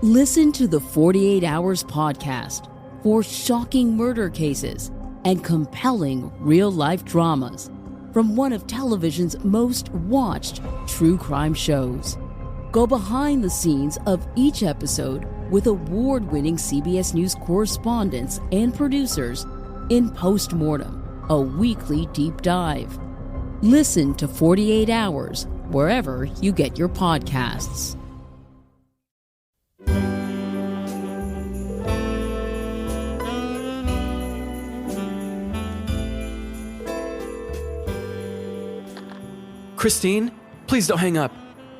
Listen to the 48 Hours podcast for shocking murder cases and compelling real-life dramas from one of television's most watched true crime shows. Go behind the scenes of each episode with award-winning CBS News correspondents and producers in Postmortem, a weekly deep dive. Listen to 48 Hours wherever you get your podcasts. Christine, please don't hang up.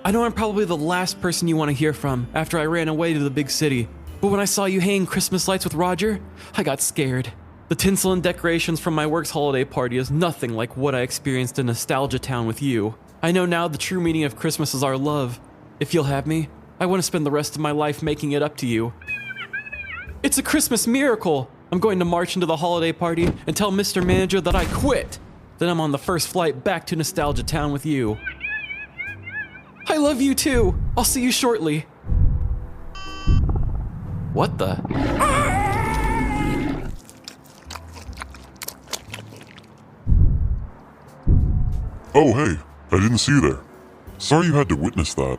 I know I'm probably the last person you want to hear from after I ran away to the big city, but when I saw you hanging Christmas lights with Roger, I got scared. The tinsel and decorations from my work's holiday party is nothing like what I experienced in Nostalgia Town with you. I know now the true meaning of Christmas is our love. If you'll have me, I want to spend the rest of my life making it up to you. It's a Christmas miracle! I'm going to march into the holiday party and tell Mr. Manager that I quit. Then I'm on the first flight back to Nostalgia Town with you. I love you too! I'll see you shortly. What the? Oh hey, I didn't see you there. Sorry you had to witness that.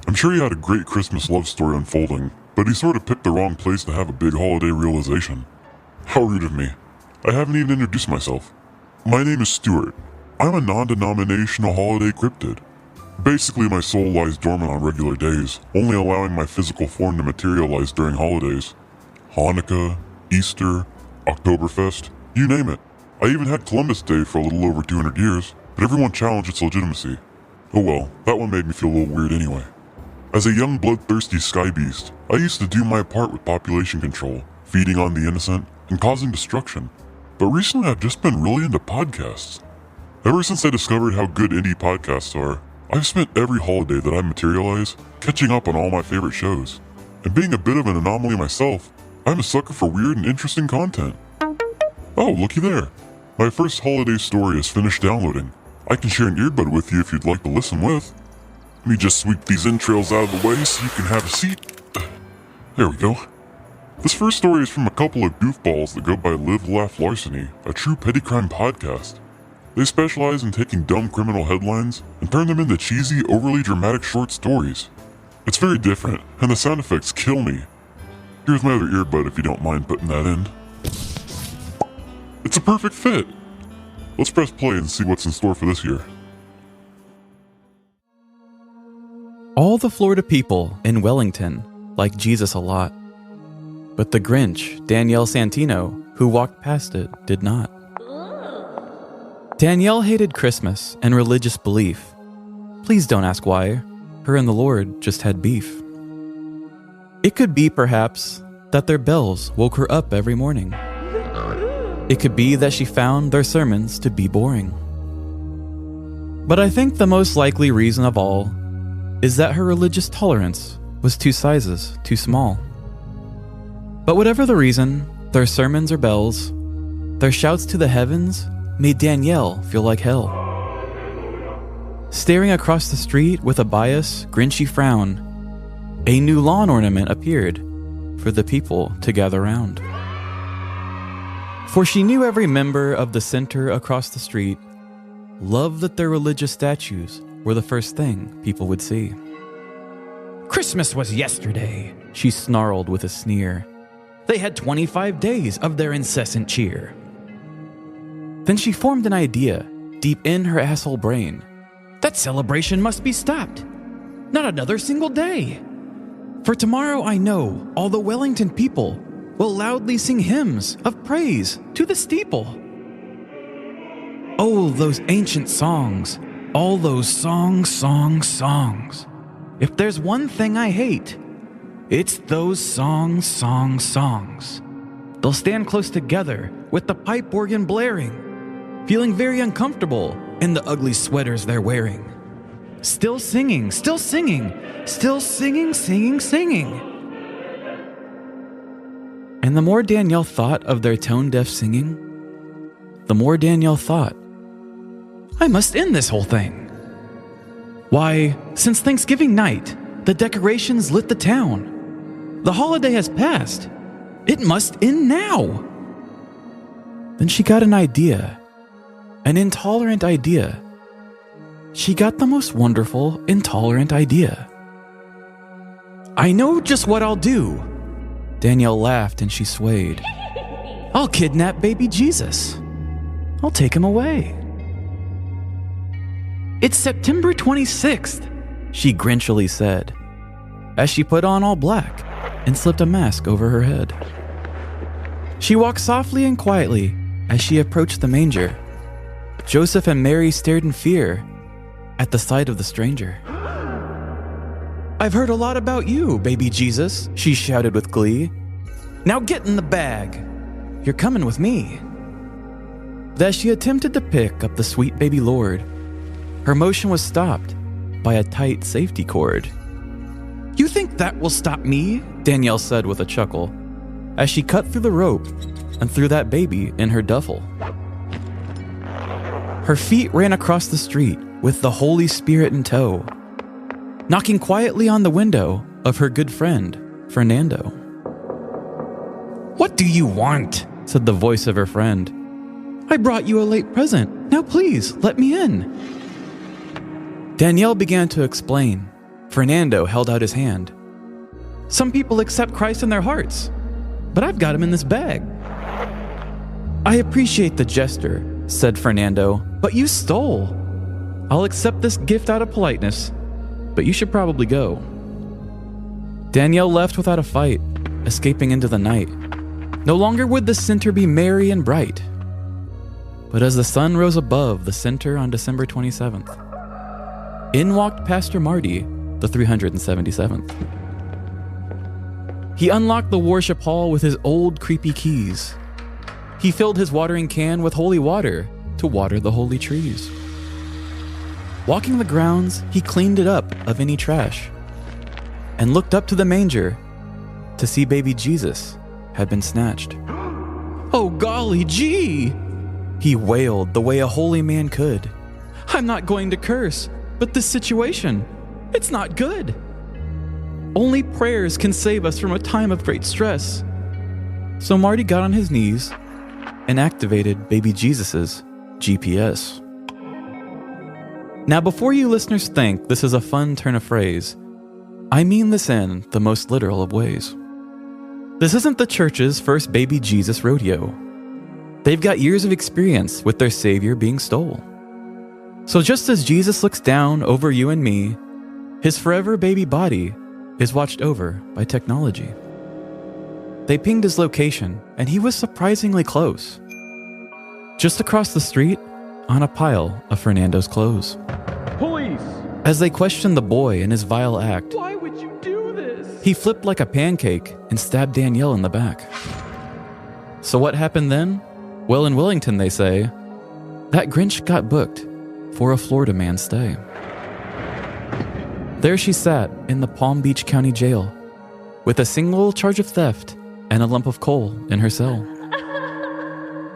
I'm sure you had a great Christmas love story unfolding, but he sort of picked the wrong place to have a big holiday realization. How rude of me. I haven't even introduced myself. My name is Stuart. I'm a non-denominational holiday cryptid. Basically, my soul lies dormant on regular days, only allowing my physical form to materialize during holidays. Hanukkah, Easter, Oktoberfest, you name it. I even had Columbus Day for a little over 200 years, but everyone challenged its legitimacy. Oh well, that one made me feel a little weird anyway. As a young bloodthirsty sky beast, I used to do my part with population control, feeding on the innocent, and causing destruction. But recently I've just been really into podcasts. Ever since I discovered how good indie podcasts are, I've spent every holiday that I materialize catching up on all my favorite shows. And being a bit of an anomaly myself, I'm a sucker for weird and interesting content. Oh, looky there. My first holiday story is finished downloading. I can share an earbud with you if you'd like to listen with. Let me just sweep these entrails out of the way so you can have a seat. There we go. This first story is from a couple of goofballs that go by Live Laugh Larceny, a true petty crime podcast. They specialize in taking dumb criminal headlines and turn them into cheesy, overly dramatic short stories. It's very different, and the sound effects kill me. Here's my other earbud if you don't mind putting that in. It's a perfect fit! Let's press play and see what's in store for this year. All the Florida people in Wellington like Jesus a lot. But the Grinch, Danielle Santino, who walked past it, did not. Danielle hated Christmas and religious belief. Please don't ask why. Her and the Lord just had beef. It could be, perhaps, that their bells woke her up every morning. It could be that she found their sermons to be boring. But I think the most likely reason of all is that her religious tolerance was 2 sizes too small. But whatever the reason, their sermons or bells, their shouts to the heavens made Danielle feel like hell. Staring across the street with a biased, Grinchy frown, a new lawn ornament appeared for the people to gather round. For she knew every member of the center across the street loved that their religious statues were the first thing people would see. Christmas was yesterday, she snarled with a sneer. They had 25 days of their incessant cheer. Then she formed an idea deep in her asshole brain. That celebration must be stopped. Not another single day. For tomorrow I know all the Wellington people will loudly sing hymns of praise to the steeple. Oh, those ancient songs, all those songs. If there's one thing I hate, it's those songs. They'll stand close together with the pipe organ blaring, feeling very uncomfortable in the ugly sweaters they're wearing. Still singing. And the more Danielle thought of their tone-deaf singing, the more Danielle thought, I must end this whole thing. Why, since Thanksgiving night, the decorations lit the town. The holiday has passed. It must end now. Then she got an idea. An intolerant idea. She got the most wonderful, intolerant idea. I know just what I'll do. Danielle laughed and she swayed. I'll kidnap baby Jesus. I'll take him away. It's September 26th, she grinchily said, as she put on all black and slipped a mask over her head. She walked softly and quietly as she approached the manger. Joseph and Mary stared in fear at the sight of the stranger. I've heard a lot about you, baby Jesus, she shouted with glee. Now get in the bag. You're coming with me. As she attempted to pick up the sweet baby Lord, her motion was stopped by a tight safety cord. You think that will stop me? Danielle said with a chuckle, as she cut through the rope and threw that baby in her duffel. Her feet ran across the street with the Holy Spirit in tow, knocking quietly on the window of her good friend, Fernando. What do you want? Said the voice of her friend. I brought you a late present. Now please, let me in. Danielle began to explain. Fernando held out his hand. Some people accept Christ in their hearts, but I've got him in this bag. I appreciate the gesture, said Fernando, but you stole. I'll accept this gift out of politeness, but you should probably go. Danielle left without a fight, escaping into the night. No longer would the center be merry and bright. But as the sun rose above the center on December 27th, in walked Pastor Marty, the 377th. He unlocked the worship hall with his old creepy keys. He filled his watering can with holy water to water the holy trees. Walking the grounds, he cleaned it up of any trash and looked up to the manger to see baby Jesus had been snatched. Oh golly gee! He wailed the way a holy man could. I'm not going to curse, but this situation, it's not good. Only prayers can save us from a time of great stress. So Marty got on his knees and activated baby Jesus's GPS. Now before you listeners think this is a fun turn of phrase, I mean this in the most literal of ways. This isn't the church's first baby Jesus rodeo. They've got years of experience with their Savior being stole. So just as Jesus looks down over you and me, his forever baby body is watched over by technology. They pinged his location, and he was surprisingly close. Just across the street, on a pile of Fernando's clothes. Police! As they questioned the boy in his vile act, Why would you do this? he flipped like a pancake and stabbed Danielle in the back. So what happened then? Well, in Willington, they say, that Grinch got booked for a Florida man's stay. There she sat in the Palm Beach County Jail with a single charge of theft and a lump of coal in her cell.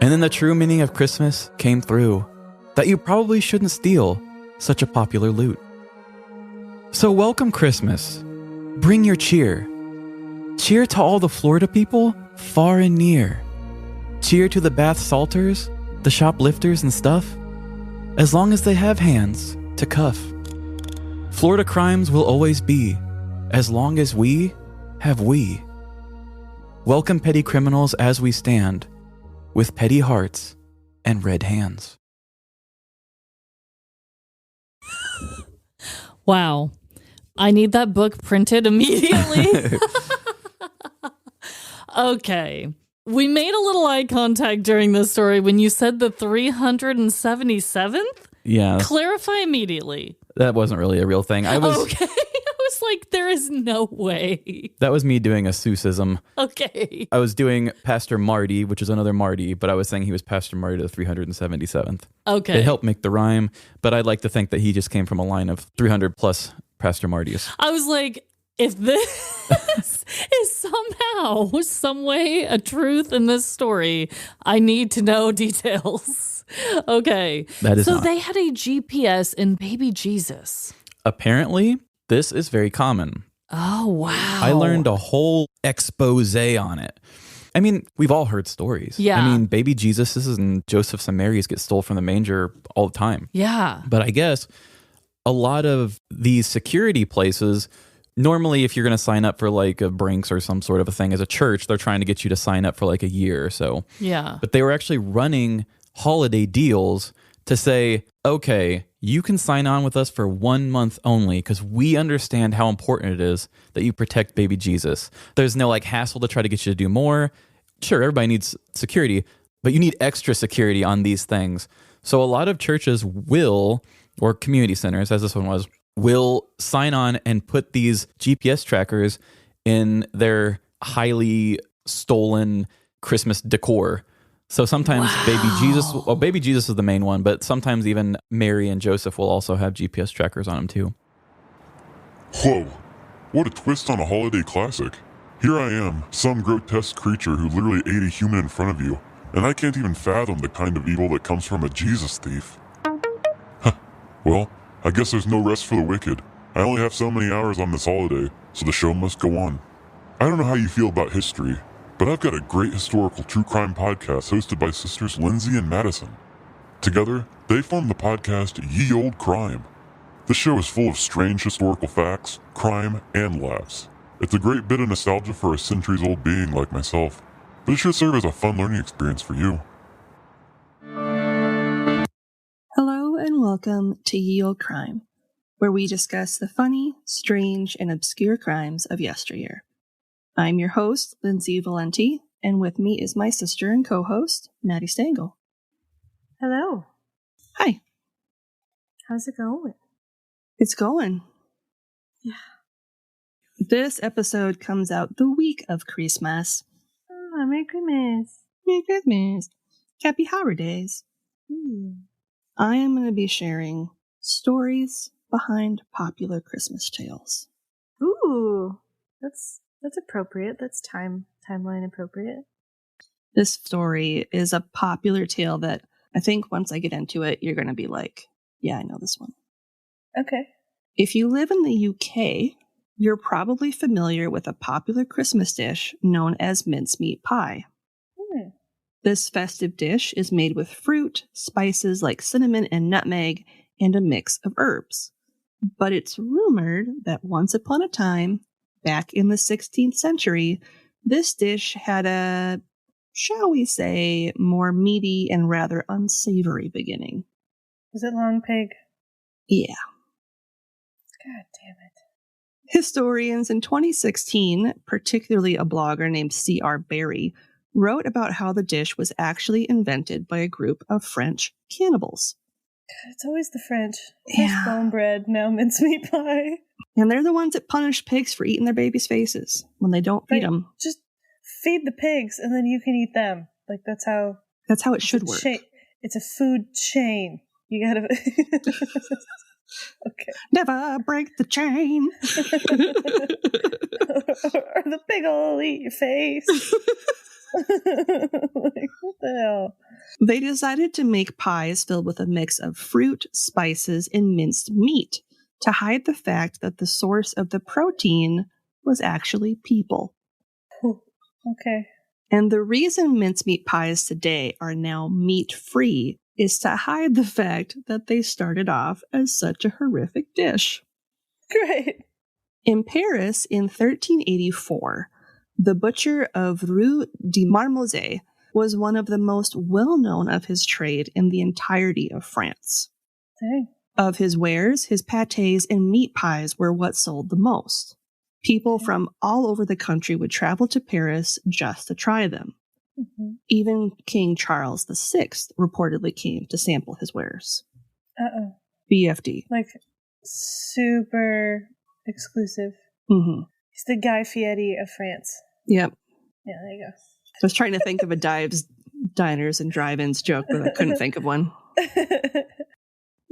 And then the true meaning of Christmas came through, that you probably shouldn't steal such a popular loot. So welcome Christmas. Bring your cheer. Cheer to all the Florida people far and near. Cheer to the bath salters, the shoplifters and stuff, as long as they have hands to cuff. Florida crimes will always be, as long as we have we. Welcome petty criminals as we stand, with petty hearts and red hands. Wow. I need that book printed immediately. Okay. We made a little eye contact during this story when you said the 377th? Yeah. Clarify immediately. That wasn't really a real thing. Okay. I was like, there is no way. That was me doing a Seussism. Okay. I was doing Pastor Marty, which is another Marty, but I was saying he was Pastor Marty to the 377th. Okay. It helped make the rhyme, but I'd like to think that he just came from a line of 300 plus Pastor Martys. I was like, if this is somehow, some way, a truth in this story, I need to know details. Okay. That is so not. They had a GPS in baby Jesus. Apparently, this is very common. Oh, wow. I learned a whole expose on it. I mean, we've all heard stories. Yeah. I mean, baby Jesuses and Josephs and Marys get stole from the manger all the time. Yeah. But I guess a lot of these security places, normally if you're going to sign up for like a Brinks or some sort of a thing as a church, they're trying to get you to sign up for like a year or so. Yeah. But they were actually running holiday deals to say, okay, you can sign on with us for 1 month only because we understand how important it is that you protect baby Jesus. There's no like hassle to try to get you to do more. Sure, everybody needs security, but you need extra security on these things. So a lot of churches will, or community centers, as this one was, will sign on and put these GPS trackers in their highly stolen Christmas decor. So sometimes baby Jesus is the main one, but sometimes even Mary and Joseph will also have GPS trackers on them too. Whoa, what a twist on a holiday classic. Here I am, some grotesque creature who literally ate a human in front of you, and I can't even fathom the kind of evil that comes from a Jesus thief. Huh, well, I guess there's no rest for the wicked. I only have so many hours on this holiday, so the show must go on. I don't know how you feel about history, but I've got a great historical true crime podcast hosted by sisters Lindsay and Madison. Together, they form the podcast Ye Olde Crime. This show is full of strange historical facts, crime, and laughs. It's a great bit of nostalgia for a centuries-old being like myself, but it should serve as a fun learning experience for you. Hello and welcome to Ye Olde Crime, where we discuss the funny, strange, and obscure crimes of yesteryear. I'm your host, Lindsay Valenti, and with me is my sister and co-host, Maddie Stengel. Hello. Hi. How's it going? It's going. Yeah. This episode comes out the week of Christmas. Oh, Merry Christmas. Merry Christmas. Happy holidays. I am going to be sharing stories behind popular Christmas tales. Ooh, that's appropriate. That's timeline appropriate. This story is a popular tale that I think once I get into it, you're going to be like, yeah, I know this one. Okay. If you live in the UK, you're probably familiar with a popular Christmas dish known as mincemeat pie. This festive dish is made with fruit, spices like cinnamon and nutmeg, and a mix of herbs. But it's rumored that once upon a time, back in the 16th century, this dish had a, shall we say, more meaty and rather unsavory beginning. Was it long pig? Yeah. God damn it. Historians in 2016, particularly a blogger named C.R. Barry, wrote about how the dish was actually invented by a group of French cannibals. God, it's always the French. Yeah. First bone bread, now mincemeat pie. And they're the ones that punish pigs for eating their babies' faces when they don't feed them. Just feed the pigs and then you can eat them. Like, that's how it should work. It's a food chain. You gotta... Okay. Never break the chain. Or the pig will eat your face. Like, what the hell? They decided to make pies filled with a mix of fruit, spices, and minced meat to hide the fact that the source of the protein was actually people. Okay. And the reason mincemeat pies today are now meat-free is to hide the fact that they started off as such a horrific dish. Great. In Paris in 1384, the butcher of Rue de Marmozet was one of the most well-known of his trade in the entirety of France. Dang. Of his wares, his pâtés and meat pies were what sold the most. People from all over the country would travel to Paris just to try them. Mm-hmm. Even King Charles VI reportedly came to sample his wares. Uh-oh. BFD. Like, super exclusive. Mm-hmm. He's the Guy Fieri of France. Yep. Yeah, there you go. I was trying to think of a Dives, Diners, and Drive-Ins joke, but I couldn't think of one.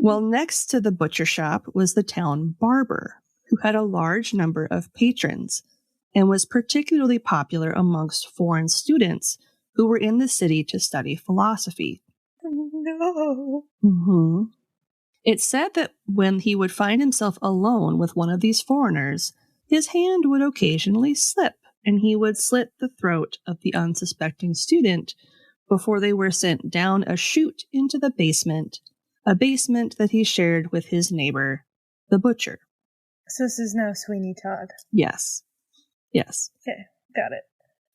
Well, next to the butcher shop was the town barber, who had a large number of patrons and was particularly popular amongst foreign students who were in the city to study philosophy. No. Mm-hmm. It's said that when he would find himself alone with one of these foreigners, his hand would occasionally slip, and he would slit the throat of the unsuspecting student before they were sent down a chute into the basement, a basement that he shared with his neighbor, the butcher. So this is now Sweeney Todd. Yes. Yes. Okay, got it.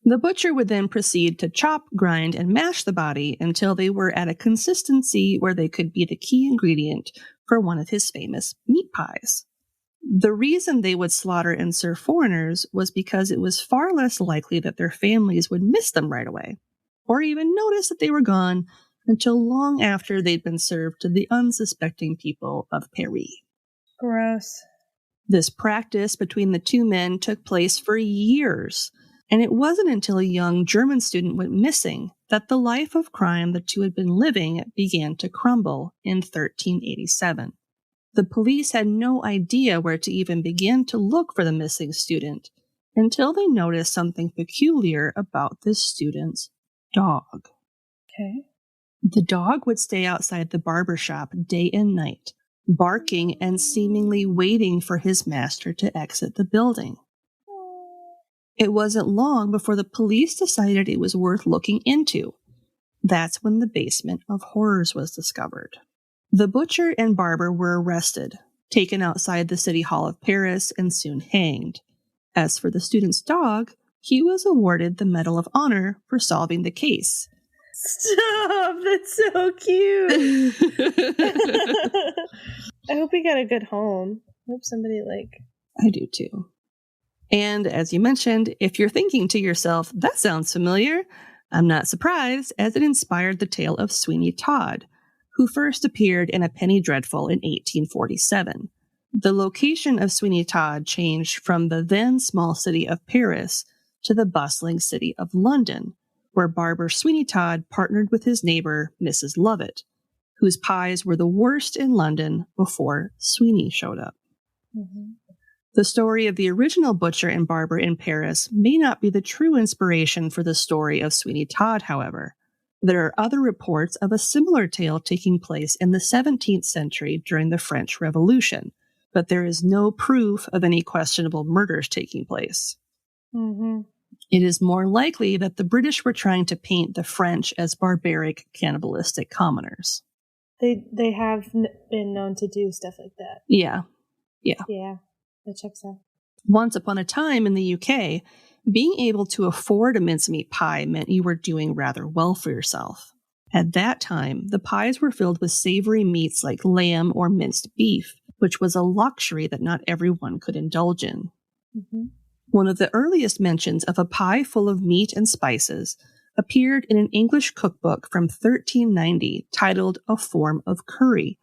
The butcher would then proceed to chop, grind, and mash the body until they were at a consistency where they could be the key ingredient for one of his famous meat pies. The reason they would slaughter and serve foreigners was because it was far less likely that their families would miss them right away, or even notice that they were gone until long after they'd been served to the unsuspecting people of Paris. Gross. This practice between the two men took place for years, and it wasn't until a young German student went missing that the life of crime the two had been living began to crumble in 1387. The police had no idea where to even begin to look for the missing student until they noticed something peculiar about this student's dog. Okay. The dog would stay outside the barber shop day and night, barking and seemingly waiting for his master to exit the building. It wasn't long before the police decided it was worth looking into. That's when the basement of horrors was discovered. The butcher and barber were arrested, taken outside the City Hall of Paris, and soon hanged. As for the student's dog, he was awarded the Medal of Honor for solving the case. Stop! That's so cute! I hope he got a good home. I hope somebody, I do too. And as you mentioned, if you're thinking to yourself, that sounds familiar, I'm not surprised, as it inspired the tale of Sweeney Todd, who first appeared in A Penny Dreadful in 1847. The location of Sweeney Todd changed from the then small city of Paris to the bustling city of London, where barber Sweeney Todd partnered with his neighbor, Mrs. Lovett, whose pies were the worst in London before Sweeney showed up. Mm-hmm. The story of the original butcher and barber in Paris may not be the true inspiration for the story of Sweeney Todd, however. There are other reports of a similar tale taking place in the 17th century during the French Revolution, but there is no proof of any questionable murders taking place. Mm-hmm. It is more likely that the British were trying to paint the French as barbaric, cannibalistic commoners. They have been known to do stuff like that. Yeah. Yeah, that checks out. Once upon a time in the UK, being able to afford a mincemeat pie meant you were doing rather well for yourself. At that time, the pies were filled with savory meats like lamb or minced beef, which was a luxury that not everyone could indulge in. Mm-hmm. One of the earliest mentions of a pie full of meat and spices appeared in an English cookbook from 1390 titled A Form of Curry,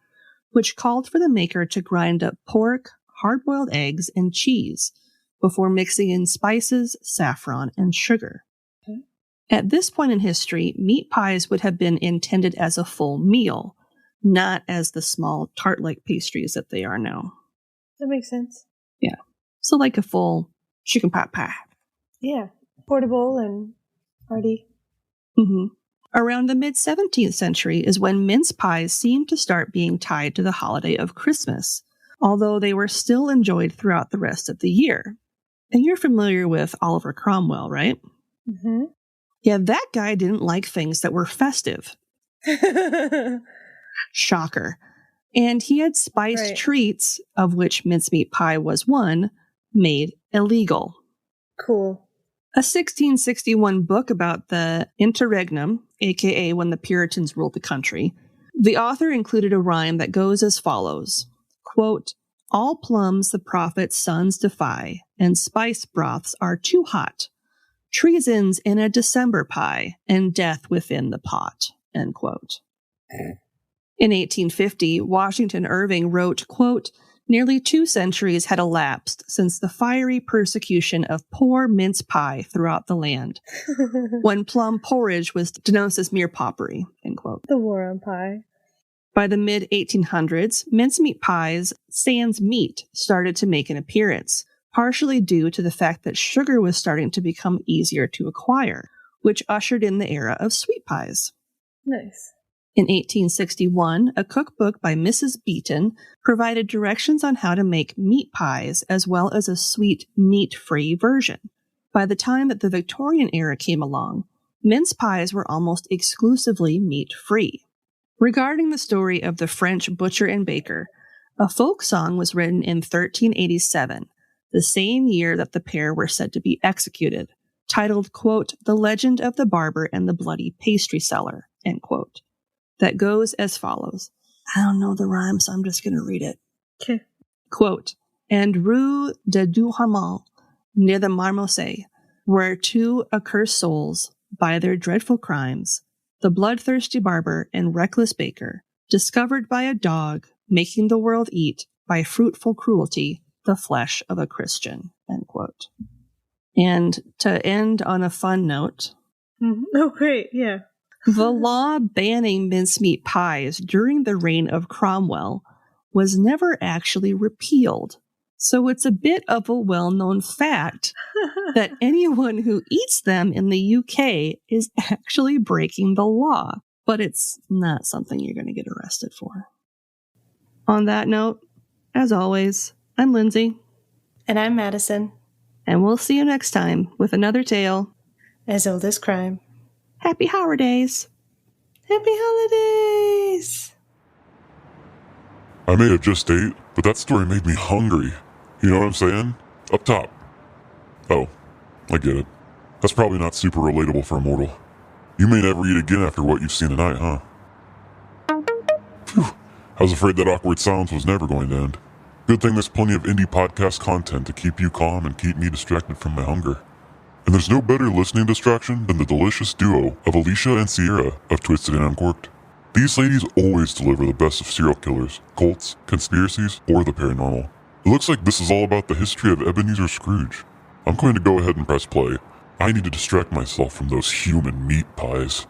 which called for the maker to grind up pork, hard-boiled eggs, and cheese before mixing in spices, saffron, and sugar. Okay. At this point in history, meat pies would have been intended as a full meal, not as the small tart-like pastries that they are now. That makes sense. Yeah. So like a full chicken pot pie. Yeah. Portable and hearty. Mm-hmm. Around the mid-17th century is when mince pies seemed to start being tied to the holiday of Christmas, although they were still enjoyed throughout the rest of the year. And you're familiar with Oliver Cromwell, right? Mm-hmm. Yeah, that guy didn't like things that were festive. Shocker. And he had spiced treats, of which mincemeat pie was one, made illegal. Cool. A 1661 book about the interregnum, aka when the Puritans ruled the country, the author included a rhyme that goes as follows, quote, "All plums the prophet's sons defy, and spice broths are too hot. Treason's in a December pie, and death within the pot," end quote. In 1850, Washington Irving wrote, quote, "Nearly 2 centuries had elapsed since the fiery persecution of poor mince pie throughout the land, when plum porridge was denounced as mere poppery," end quote. The war on pie. By the mid-1800s, mincemeat pies, sans meat, started to make an appearance, partially due to the fact that sugar was starting to become easier to acquire, which ushered in the era of sweet pies. Nice. In 1861, a cookbook by Mrs. Beeton provided directions on how to make meat pies as well as a sweet meat-free version. By the time that the Victorian era came along, mince pies were almost exclusively meat-free. Regarding the story of the French butcher and baker, a folk song was written in 1387, the same year that the pair were said to be executed, titled, quote, The Legend of the Barber and the Bloody Pastry Seller, end quote. That goes as follows. I don't know the rhyme, so I'm just going to read it. Okay. Quote, And Rue de Douarnenez, near the Marmosset, where two accursed souls, by their dreadful crimes, the bloodthirsty barber and reckless baker, discovered by a dog, making the world eat, by fruitful cruelty, the flesh of a Christian, end quote. And to end on a fun note. Mm-hmm. Oh, great. Yeah. The law banning mincemeat pies during the reign of Cromwell was never actually repealed. So it's a bit of a well-known fact that anyone who eats them in the UK is actually breaking the law. But it's not something you're going to get arrested for. On that note, as always, I'm Lindsay. And I'm Madison. And we'll see you next time with another tale As old as crime. Happy holidays! Happy holidays! I may have just ate, but that story made me hungry. You know what I'm saying? Up top. Oh, I get it. That's probably not super relatable for a mortal. You may never eat again after what you've seen tonight, huh? Phew. I was afraid that awkward silence was never going to end. Good thing there's plenty of indie podcast content to keep you calm and keep me distracted from my hunger. And there's no better listening distraction than the delicious duo of Alicia and Sierra of Twisted and Uncorked. These ladies always deliver the best of serial killers, cults, conspiracies, or the paranormal. It looks like this is all about the history of Ebenezer Scrooge. I'm going to go ahead and press play. I need to distract myself from those human meat pies.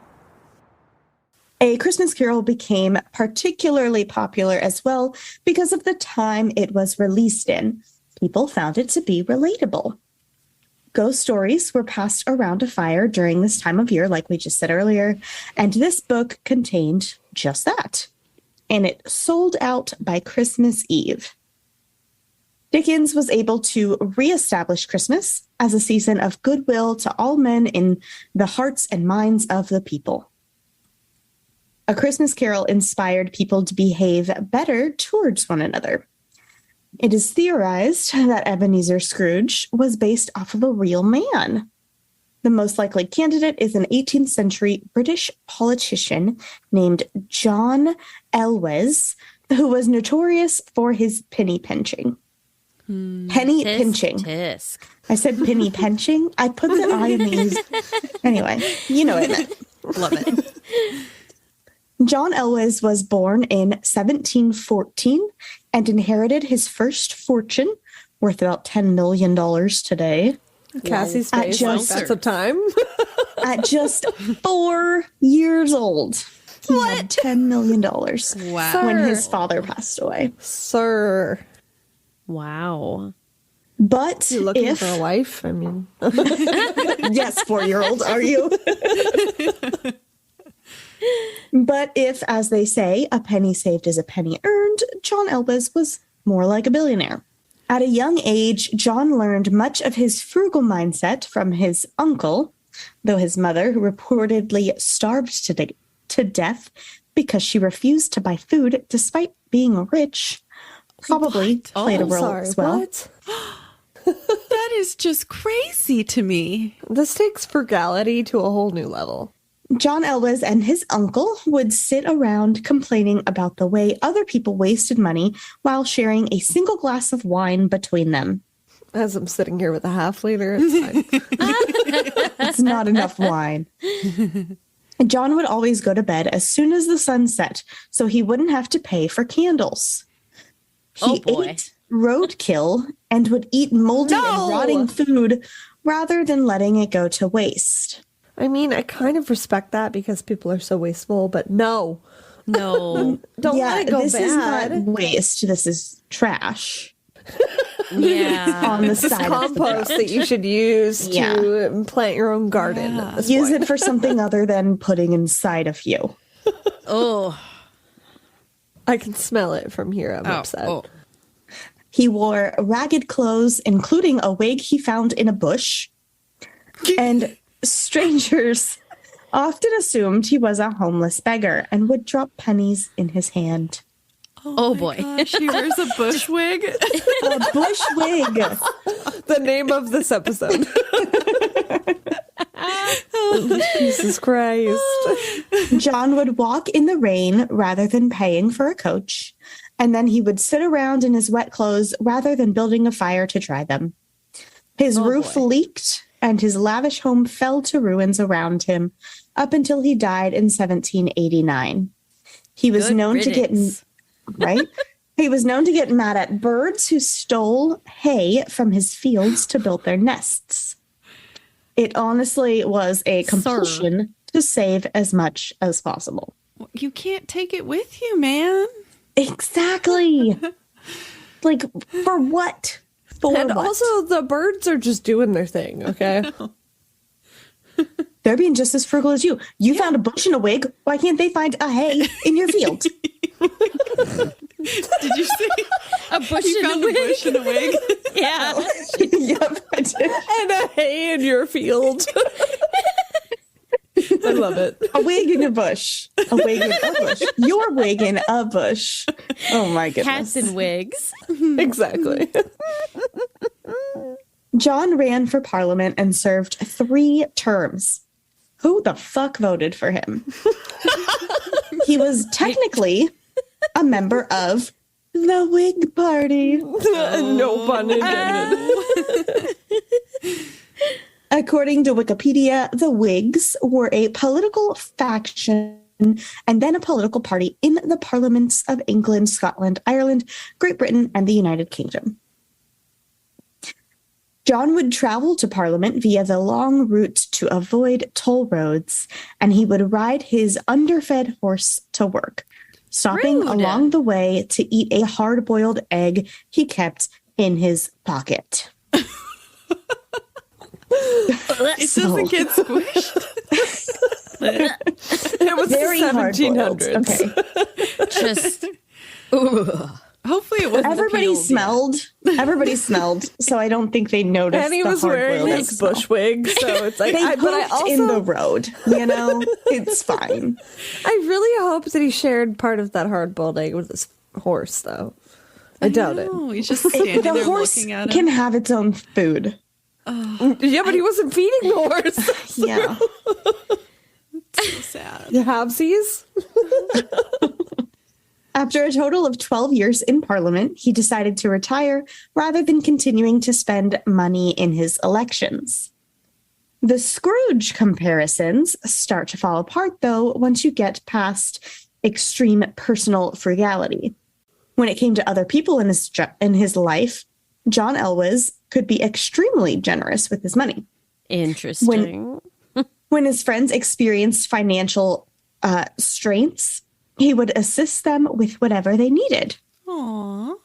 A Christmas Carol became particularly popular as well because of the time it was released in. People found it to be relatable. Ghost stories were passed around a fire during this time of year, like we just said earlier, and this book contained just that. And it sold out by Christmas Eve. Dickens was able to reestablish Christmas as a season of goodwill to all men in the hearts and minds of the people. A Christmas Carol inspired people to behave better towards one another. It is theorized that Ebenezer Scrooge was based off of a real man. The most likely candidate is an 18th century British politician named John Elwes, who was notorious for his penny pinching. Penny pinching. Tisk. I said penny pinching. I put the I in these. Anyway, you know what I meant. Love it. John Elwes was born in 1714 and inherited his first fortune, worth about $10 million today. Cassie's face, that's a time. At just 4 years old, he had $10 million when his father passed away. Sir. Wow. But you looking for a wife? I mean, yes, 4-year-old, are you? But if, as they say, a penny saved is a penny earned, John Elwes was more like a billionaire. At a young age, John learned much of his frugal mindset from his uncle, though his mother, who reportedly starved to death because she refused to buy food despite being rich, probably played a role as well. What? That is just crazy to me. This takes frugality to a whole new level. John Elwes and his uncle would sit around complaining about the way other people wasted money while sharing a single glass of wine between them. As I'm sitting here with a half liter, it's fine. It's not enough wine. John would always go to bed as soon as the sun set, so he wouldn't have to pay for candles. He ate roadkill and would eat moldy and rotting food rather than letting it go to waste. I mean, I kind of respect that because people are so wasteful, but no. No. Don't let it go this bad. is not waste. This is trash. Yeah. On the This is side compost that you should use to plant your own garden. At this Use point. it for something other than putting inside of you. Oh. I can smell it from here. I'm upset. Oh. He wore ragged clothes, including a wig he found in a bush. And strangers often assumed he was a homeless beggar and would drop pennies in his hand. Oh boy. Gosh, he wears a bush wig. A bush wig. The name of this episode. Jesus Christ. John would walk in the rain rather than paying for a coach. And then he would sit around in his wet clothes rather than building a fire to dry them. His roof leaked and his lavish home fell to ruins around him up until he died in 1789. He was known to get He was known to get mad at birds who stole hay from his fields to build their nests. It honestly was a compulsion to save as much as possible. You can't take it with you, man. Exactly. Like, for what? And also, the birds are just doing their thing, okay? They're being just as frugal as you. You found a bush and a wig. Why can't they find a hay in your field? Did you say a bush you and found a wig? a bush and a wig? Yeah. Yep, I did. And a hay in your field. I love it. A wig in a bush. A wig in a bush. Your wig in a bush. Oh my goodness. Cats and wigs. Exactly. John ran for Parliament and served 3 terms. Who the fuck voted for him? He was technically a member of the Whig Party. No pun intended. According to Wikipedia, the Whigs were a political faction and then a political party in the parliaments of England, Scotland, Ireland, Great Britain, and the United Kingdom. John would travel to Parliament via the long route to avoid toll roads, and he would ride his underfed horse to work, stopping along the way to eat a hard-boiled egg he kept in his pocket. It doesn't get squished. It was Very the 1700s. Okay. Just. Hopefully it wasn't Everybody smelled, so I don't think they noticed. And he was wearing his bush wig, so it's like, they but I also in the road, you know, it's fine. I really hope that he shared part of that hard-boiled egg with his horse, though. I doubt it. He's just standing The there horse looking at him. can have its own food. Yeah, but he wasn't feeding the horse. Yeah. So sad. The halvesies? After a total of 12 years in Parliament, he decided to retire rather than continuing to spend money in his elections. The Scrooge comparisons start to fall apart, though, once you get past extreme personal frugality. When it came to other people in his life, John Elwes could be extremely generous with his money. Interesting. When his friends experienced financial strains, he would assist them with whatever they needed. Aww.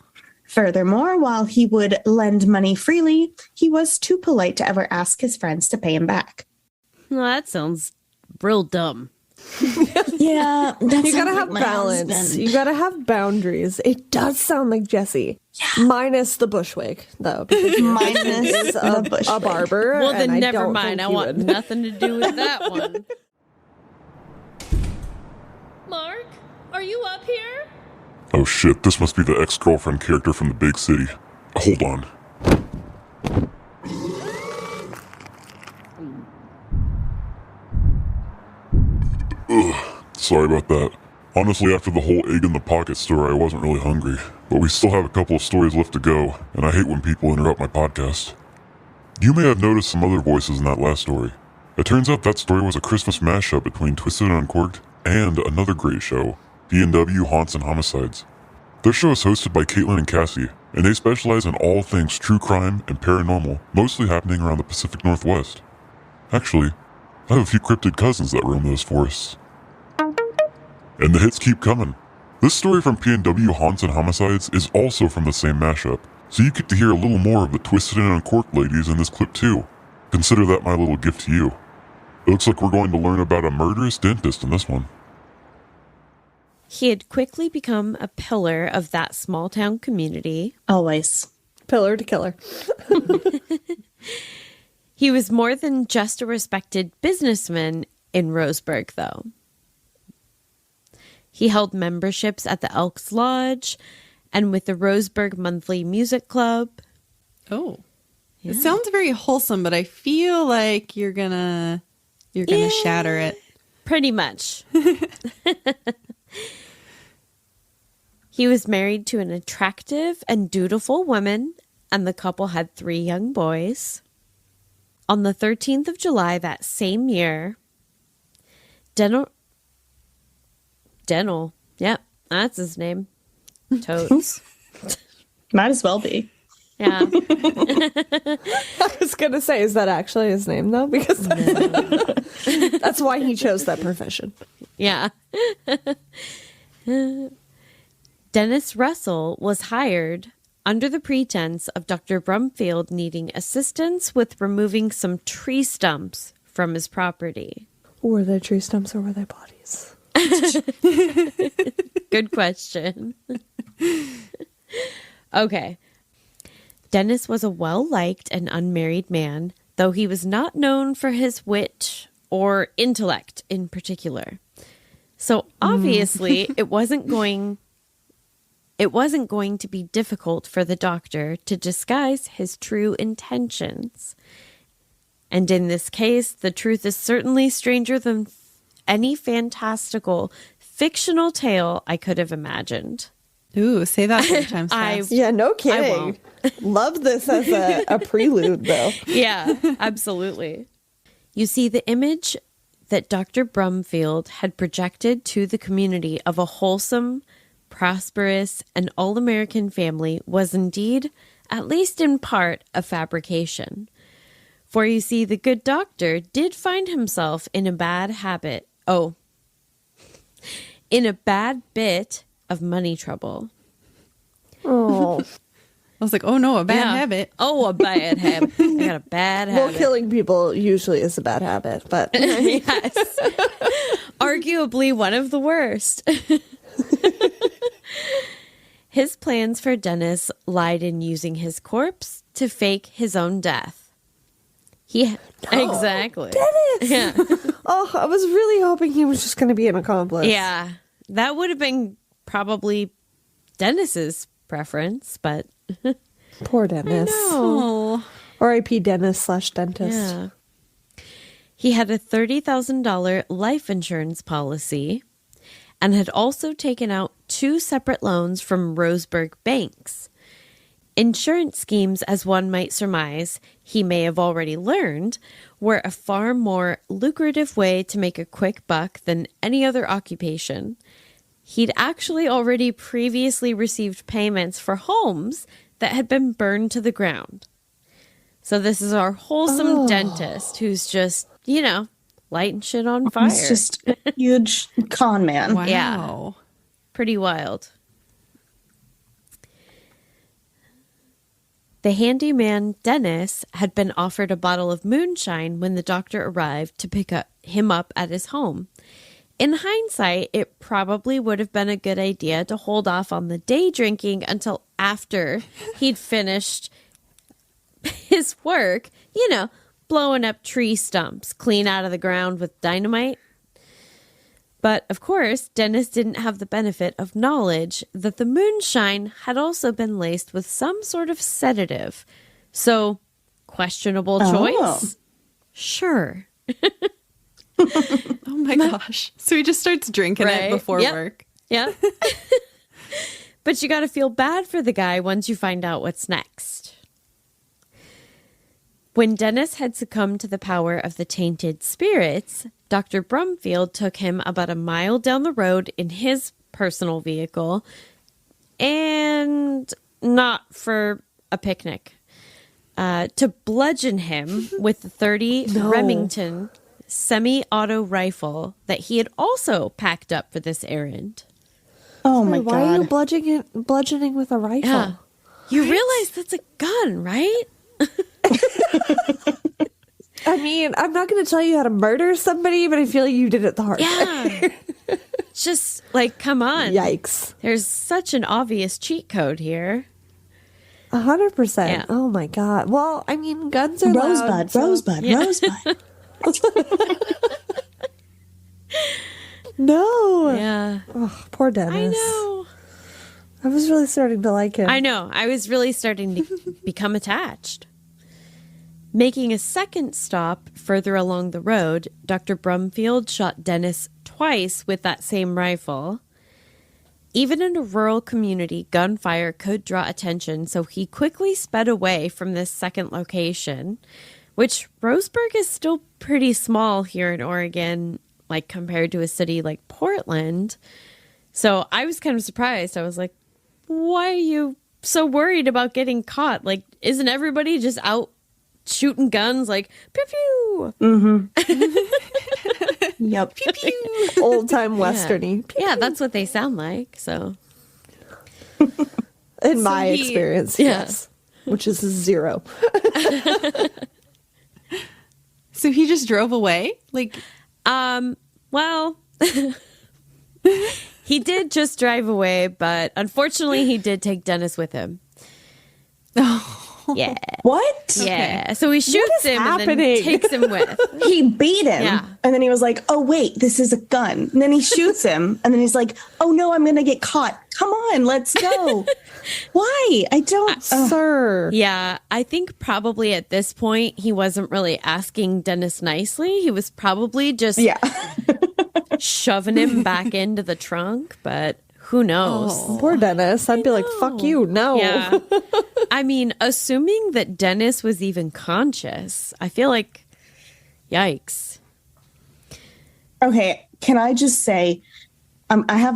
Furthermore, while he would lend money freely, he was too polite to ever ask his friends to pay him back. Well, that sounds real dumb. Yeah, You gotta have balance. You gotta have boundaries. It does sound like Jesse. Yeah. Minus the bushwig, though. Minus a bushwig. barber. Well, then and never mind. I want nothing to do with that one. Mark, are you up here? Oh shit, this must be the ex-girlfriend character from the big city. Hold on. Ugh, sorry about that. Honestly, after the whole egg in the pocket story, I wasn't really hungry. But we still have a couple of stories left to go, and I hate when people interrupt my podcast. You may have noticed some other voices in that last story. It turns out that story was a Christmas mashup between Twisted and Uncorked and another great show, PNW Haunts Homicides. Their show is hosted by Caitlin and Cassie, and they specialize in all things true crime and paranormal, mostly happening around the Pacific Northwest. Actually, I have a few cryptid cousins that roam those forests. And the hits keep coming. This story from PNW Haunts and Homicides is also from the same mashup, so you get to hear a little more of the Twisted and Uncorked ladies in this clip too. Consider that my little gift to you. It looks like we're going to learn about a murderous dentist in this one. He had quickly become a pillar of that small town community. Always. Pillar to killer. He was more than just a respected businessman in Roseburg, though. He held memberships at the Elks Lodge and with the Roseburg Monthly Music Club. Oh. Yeah. It sounds very wholesome, but I feel like you're gonna shatter it. Pretty much. He was married to an attractive and dutiful woman, and the couple had 3 young boys. On the 13th of July that same year, Dental, yep, that's his name. Totes. Might as well be. Yeah. I was going to say, is that actually his name, though? Because that's why he chose that profession. Yeah. Dennis Russell was hired under the pretense of Dr. Brumfield needing assistance with removing some tree stumps from his property. Were they tree stumps or were they bodies? Good question. Okay. Dennis was a well-liked and unmarried man, though he was not known for his wit or intellect in particular. So obviously it wasn't going to be difficult for the doctor to disguise his true intentions. And in this case, the truth is certainly stranger than any fantastical, fictional tale I could have imagined. Ooh, say that 3 times fast. Yeah, no kidding. Love this as a prelude, though. Yeah, absolutely. You see, the image that Dr. Brumfield had projected to the community of a wholesome, prosperous, and all-American family was indeed, at least in part, a fabrication. For you see, the good doctor did find himself in a bad habit. Oh, in a bad bit of money trouble. Oh. I was like, oh no, a bad habit. Oh, a bad habit. I got a bad habit. Well, killing people usually is a bad habit, but... Yes. Arguably one of the worst. His plans for Dennis lied in using his corpse to fake his own death. Exactly. Dennis! Yeah. Oh, I was really hoping he was just going to be an accomplice. Yeah. That would have been probably Dennis's preference, but... Poor Dennis. No. R.I.P. Dennis/dentist. Yeah. He had a $30,000 life insurance policy and had also taken out 2 separate loans from Roseburg banks. Insurance schemes, as one might surmise, he may have already learned, were a far more lucrative way to make a quick buck than any other occupation. He'd actually already previously received payments for homes that had been burned to the ground. So this is our wholesome dentist who's just, lighting shit on fire. He's just a huge con man. Wow. Yeah. Pretty wild. The handyman Dennis had been offered a bottle of moonshine when the doctor arrived to pick him up at his home. In hindsight, it probably would have been a good idea to hold off on the day drinking until after he'd finished his work, blowing up tree stumps clean out of the ground with dynamite. But, of course, Dennis didn't have the benefit of knowledge that the moonshine had also been laced with some sort of sedative. So, questionable choice? Sure. Oh my gosh. So he just starts drinking it before work. Yeah. But you got to feel bad for the guy once you find out what's next. When Dennis had succumbed to the power of the tainted spirits, Dr. Brumfield took him about a mile down the road in his personal vehicle, and not for a picnic, to bludgeon him with the .30 Remington semi-auto rifle that he had also packed up for this errand. Oh my God. Why are you bludgeoning with a rifle? Yeah. You realize that's a gun, right? I mean, I'm not going to tell you how to murder somebody, but I feel like you did it the hard way. just like, come on. Yikes. There's such an obvious cheat code here. 100%. Yeah. Oh my God. Well, I mean, guns are Rosebud, loud, so- Rosebud, Rosebud. No. Yeah. Oh, poor Dennis. I know. I was really starting to like him. I know. I was really starting to become attached. Making a second stop further along the road, Dr. Brumfield shot Dennis twice with that same rifle. Even in a rural community, gunfire could draw attention, so he quickly sped away from this second location, which Roseburg is still pretty small here in Oregon, like compared to a city like Portland. So I was kind of surprised. I was like, why are you so worried about getting caught? Like, isn't everybody just out shooting guns like pew pew? Mm-hmm. Yep. Pew pew. Old time westerny. Yeah, that's what they sound like. So, in my experience, yes, which is 0. So he just drove away? Like, well, he did just drive away, but unfortunately, he did take Dennis with him. Yeah. What? Yeah. So he shoots him and then takes him with. He beat him. Yeah. And then he was like, oh, wait, this is a gun. And then he shoots him. And then he's like, oh, no, I'm going to get caught. Come on, let's go. Why? I don't. Sir. Yeah. I think probably at this point, he wasn't really asking Dennis nicely. He was probably just shoving him back into the trunk. But who knows? Oh, poor Dennis. I'd be like, fuck you. No. Yeah. I mean, assuming that Dennis was even conscious, I feel like, yikes. Okay, can I just say, I have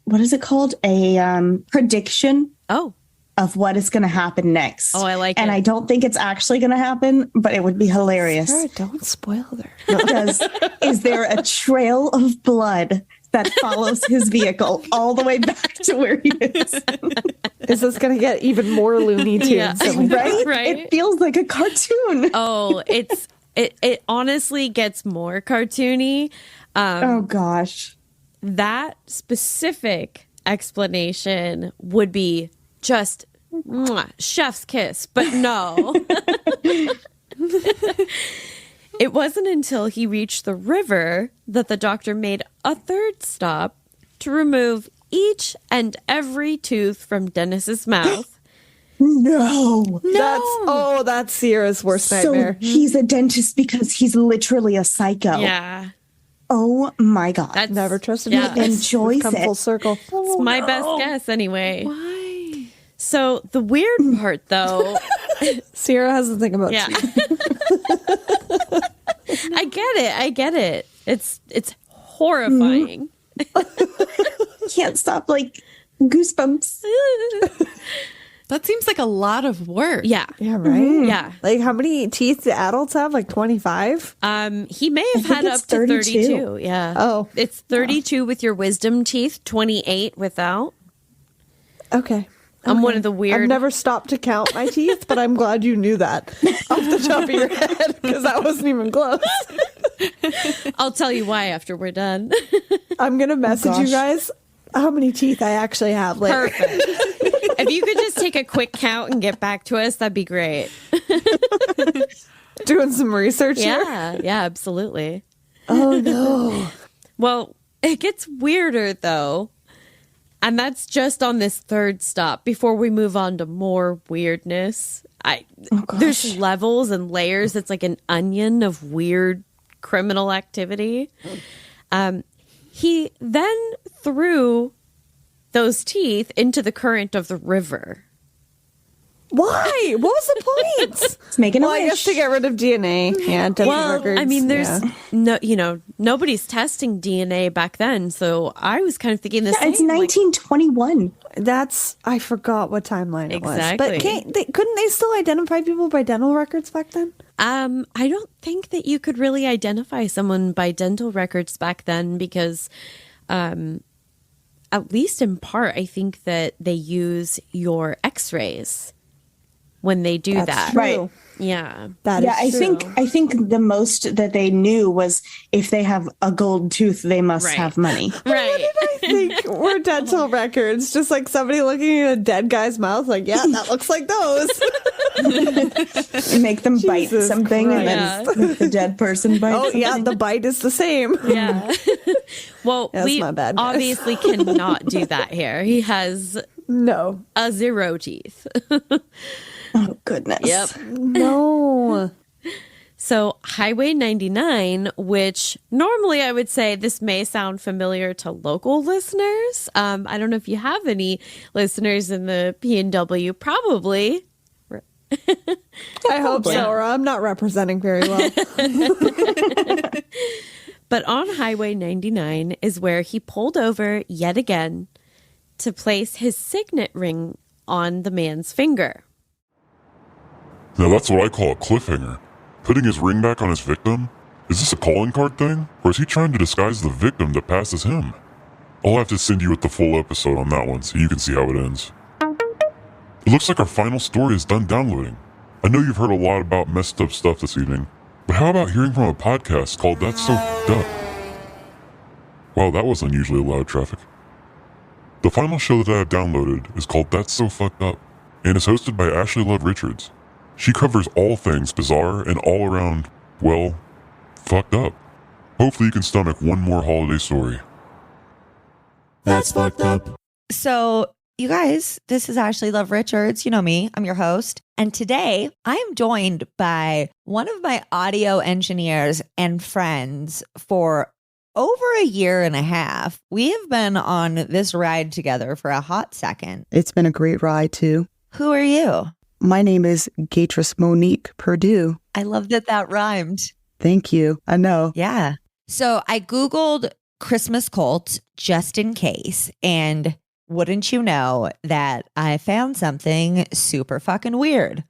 what is it called? A prediction. Of what is going to happen next. Oh, I like it. And I don't think it's actually going to happen, but it would be hilarious. Sarah, don't spoil her. Because is there a trail of blood that follows his vehicle all the way back to where he is? Is this going to get even more Looney Tunes? Yeah. Right? It feels like a cartoon. Oh, it honestly gets more cartoony. Oh gosh. That specific explanation would be just chef's kiss, but no. It wasn't until he reached the river that the doctor made a third stop to remove each and every tooth from Dennis's mouth. No. That's Sierra's worst nightmare. So he's a dentist because he's literally a psycho. Yeah. Oh my God. That's never trusted He him. enjoys Come it. full circle. It's my best guess anyway. why? So the weird part though, Sierra has the thing about yeah. teeth. I get it. It's horrifying. Can't stop like goosebumps. That seems like a lot of work. Yeah. Yeah, right? Yeah. Like, how many teeth do adults have? Like 25? He may have had up it's to 32. 32. Yeah. Oh. It's 32 with your wisdom teeth, 28 without. Okay. I'm one of the weird. I've never stopped to count my teeth, but I'm glad you knew that off the top of your head because that wasn't even close. I'll tell you why after we're done. I'm going to message you guys how many teeth I actually have later. Perfect. If you could just take a quick count and get back to us, that'd be great. Doing some research here. Yeah, absolutely. Oh, no. Well, it gets weirder, though. And that's just on this third stop before we move on to more weirdness. There's levels and layers. It's like an onion of weird criminal activity. He then threw those teeth into the current of the river. Why? What was the point? It's making a I guess to get rid of DNA. Yeah, dental records. I mean, there's nobody's testing DNA back then, so I was kind of thinking the same. It's 1921. I forgot what timeline it was. Exactly. But couldn't they still identify people by dental records back then? I don't think that you could really identify someone by dental records back then because, at least in part, I think that they use your x-rays when they do That's that. true. Right. Yeah. That is I think the most that they knew was if they have a gold tooth, they must Right. have money. Right. I think we're dental records. Just like somebody looking at a dead guy's mouth, like, yeah, that looks like those. Make them bite Jesus something and Christ. then make the dead person bite Oh, something. yeah, the bite is the same. Yeah. Well, That's we my bad, guys. obviously cannot do that here. He has No. a 0 teeth. Oh, goodness. Yep. No. So, Highway 99, which normally I would say this may sound familiar to local listeners. I don't know if you have any listeners in the PNW. Probably. I hope so, or I'm not representing very well. But on Highway 99 is where he pulled over yet again to place his signet ring on the man's finger. Now that's what I call a cliffhanger. Putting his ring back on his victim? Is this a calling card thing? Or is he trying to disguise the victim that passes him? I'll have to send you with the full episode on that one so you can see how it ends. It looks like our final story is done downloading. I know you've heard a lot about messed up stuff this evening, but how about hearing from a podcast called That's So Fucked Up? Wow, that was unusually loud traffic. The final show that I have downloaded is called That's So Fucked Up, and is hosted by Ashley Love Richards. She covers all things bizarre and all around, well, fucked up. Hopefully you can stomach one more holiday story. That's fucked up. So, you guys, this is Ashley Love Richards. You know me, I'm your host. And today I am joined by one of my audio engineers and friends for over a year and a half. We have been on this ride together for a hot second. It's been a great ride, too. Who are you? My name is Gatris Monique Perdue. I love that rhymed. Thank you. I know. Yeah. So I Googled Christmas cult just in case. And wouldn't you know that I found something super fucking weird.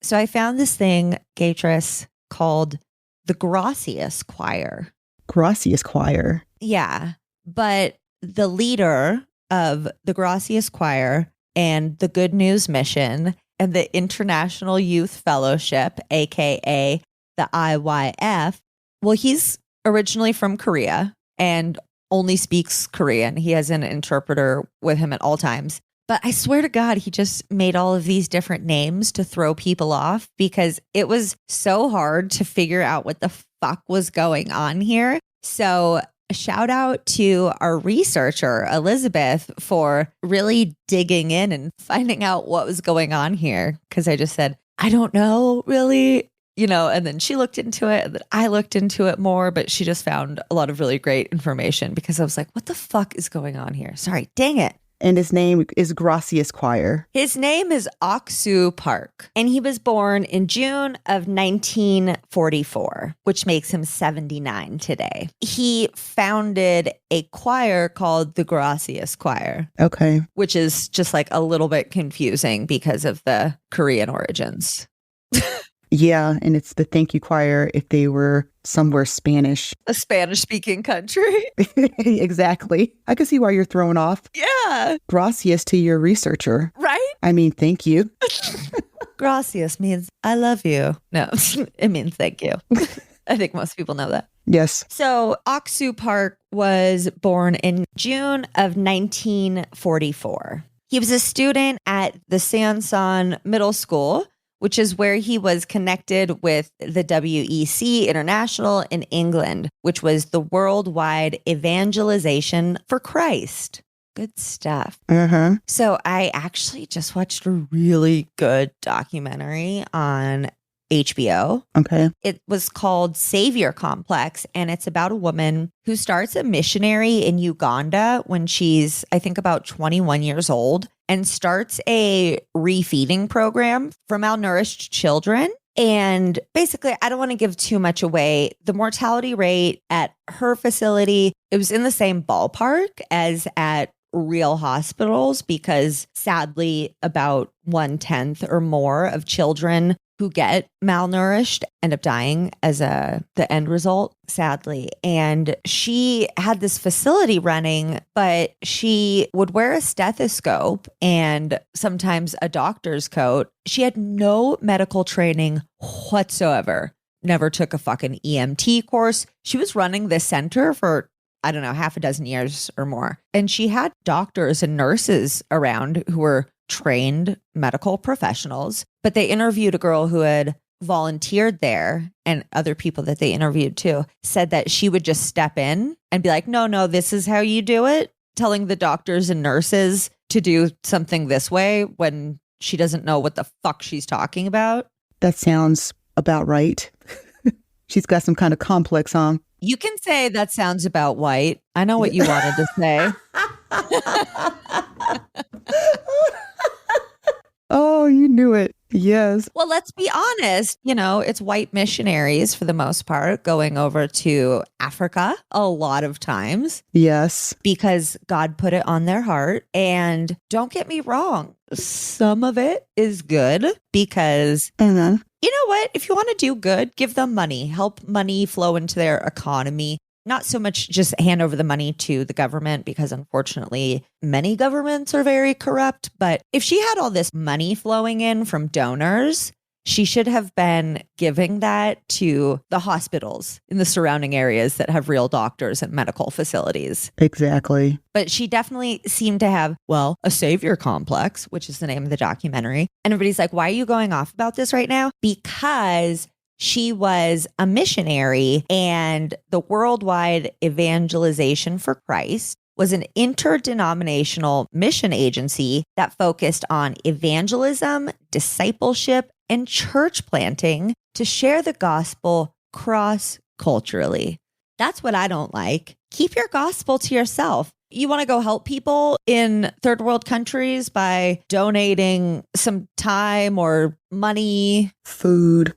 So I found this thing, Gatris, called the Gracias Choir. Gracias Choir. Yeah. But the leader of the Gracias Choir and the Good News Mission and the International Youth Fellowship, aka the IYF, well, he's originally from Korea and only speaks Korean. He has an interpreter with him at all times. But I swear to God, he just made all of these different names to throw people off because it was so hard to figure out what the fuck was going on here. So a shout out to our researcher, Elizabeth, for really digging in and finding out what was going on here. Because I just said, I don't know, really. And then she looked into it, and then I looked into it more, but she just found a lot of really great information because I was like, what the fuck is going on here? Sorry, dang it. And his name is Gracias Choir. His name is Oksu Park, and he was born in June of 1944, which makes him 79 today. He founded a choir called the Gracias Choir. Okay. Which is just like a little bit confusing because of the Korean origins. Yeah, and it's the thank you choir if they were somewhere Spanish. A Spanish-speaking country. Exactly. I can see why you're thrown off. Yeah. Gracias to your researcher. Right? I mean, thank you. Gracias means I love you. No, it means thank you. I think most people know that. Yes. So Oksu Park was born in June of 1944. He was a student at the Sansan Middle School, which is where he was connected with the WEC International in England, which was the Worldwide Evangelization for Christ. Good stuff. Uh-huh. So I actually just watched a really good documentary on HBO. Okay. It was called Savior Complex, and it's about a woman who starts a missionary in Uganda when she's, I think, about 21 years old, and starts a refeeding program for malnourished children. And basically, I don't want to give too much away. The mortality rate at her facility, it was in the same ballpark as at real hospitals, because sadly, about 1/10 or more of children who get malnourished end up dying as the end result, sadly. And she had this facility running, but she would wear a stethoscope and sometimes a doctor's coat. She had no medical training whatsoever. Never took a fucking EMT course. She was running this center for, I don't know, half a dozen years or more. And she had doctors and nurses around who were trained medical professionals, but they interviewed a girl who had volunteered there, and other people that they interviewed too said that she would just step in and be like, no, this is how you do it, telling the doctors and nurses to do something this way when she doesn't know what the fuck she's talking about. That sounds about right. She's got some kind of complex, huh? You can say that sounds about white. I know what you wanted to say. Oh, you knew it. Yes. Well, let's be honest. It's white missionaries for the most part going over to Africa a lot of times. Yes. Because God put it on their heart. And don't get me wrong, some of it is good because, you know what? If you want to do good, give them money, help money flow into their economy. Not so much just hand over the money to the government, because unfortunately, many governments are very corrupt. But if she had all this money flowing in from donors, she should have been giving that to the hospitals in the surrounding areas that have real doctors and medical facilities. Exactly. But she definitely seemed to have, a savior complex, which is the name of the documentary. And everybody's like, why are you going off about this right now? Because she was a missionary, and the Worldwide Evangelization for Christ was an interdenominational mission agency that focused on evangelism, discipleship, and church planting to share the gospel cross-culturally. That's what I don't like. Keep your gospel to yourself. You want to go help people in third world countries by donating some time or money, food,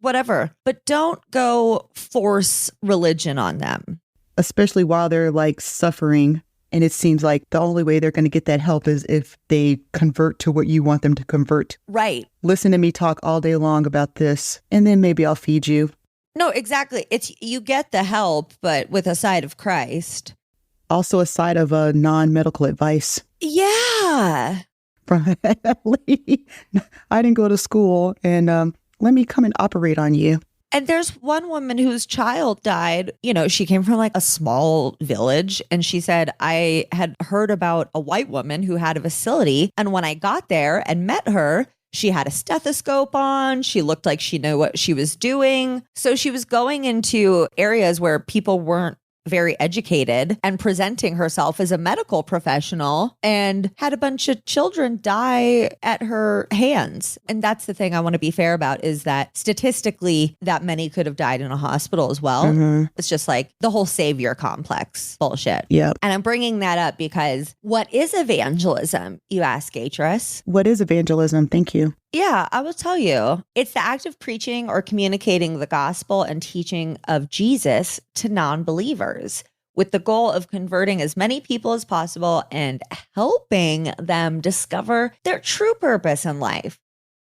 whatever. But don't go force religion on them. Especially while they're suffering. And it seems like the only way they're going to get that help is if they convert to what you want them to convert. Right. Listen to me talk all day long about this, and then maybe I'll feed you. No, exactly. It's you get the help, but with a side of Christ. Also a side of non-medical advice. Yeah. From that lady. I didn't go to school, and let me come and operate on you. And there's one woman whose child died. She came from a small village, and she said, I had heard about a white woman who had a facility. And when I got there and met her, she had a stethoscope on. She looked like she knew what she was doing. So she was going into areas where people weren't very educated and presenting herself as a medical professional, and had a bunch of children die at her hands. And that's the thing I want to be fair about, is that statistically that many could have died in a hospital as well. Mm-hmm. It's just the whole savior complex bullshit. Yeah. And I'm bringing that up because what is evangelism, you ask, Atris? What is evangelism? Thank you. Yeah, I will tell you. It's the act of preaching or communicating the gospel and teaching of Jesus to non-believers, with the goal of converting as many people as possible and helping them discover their true purpose in life,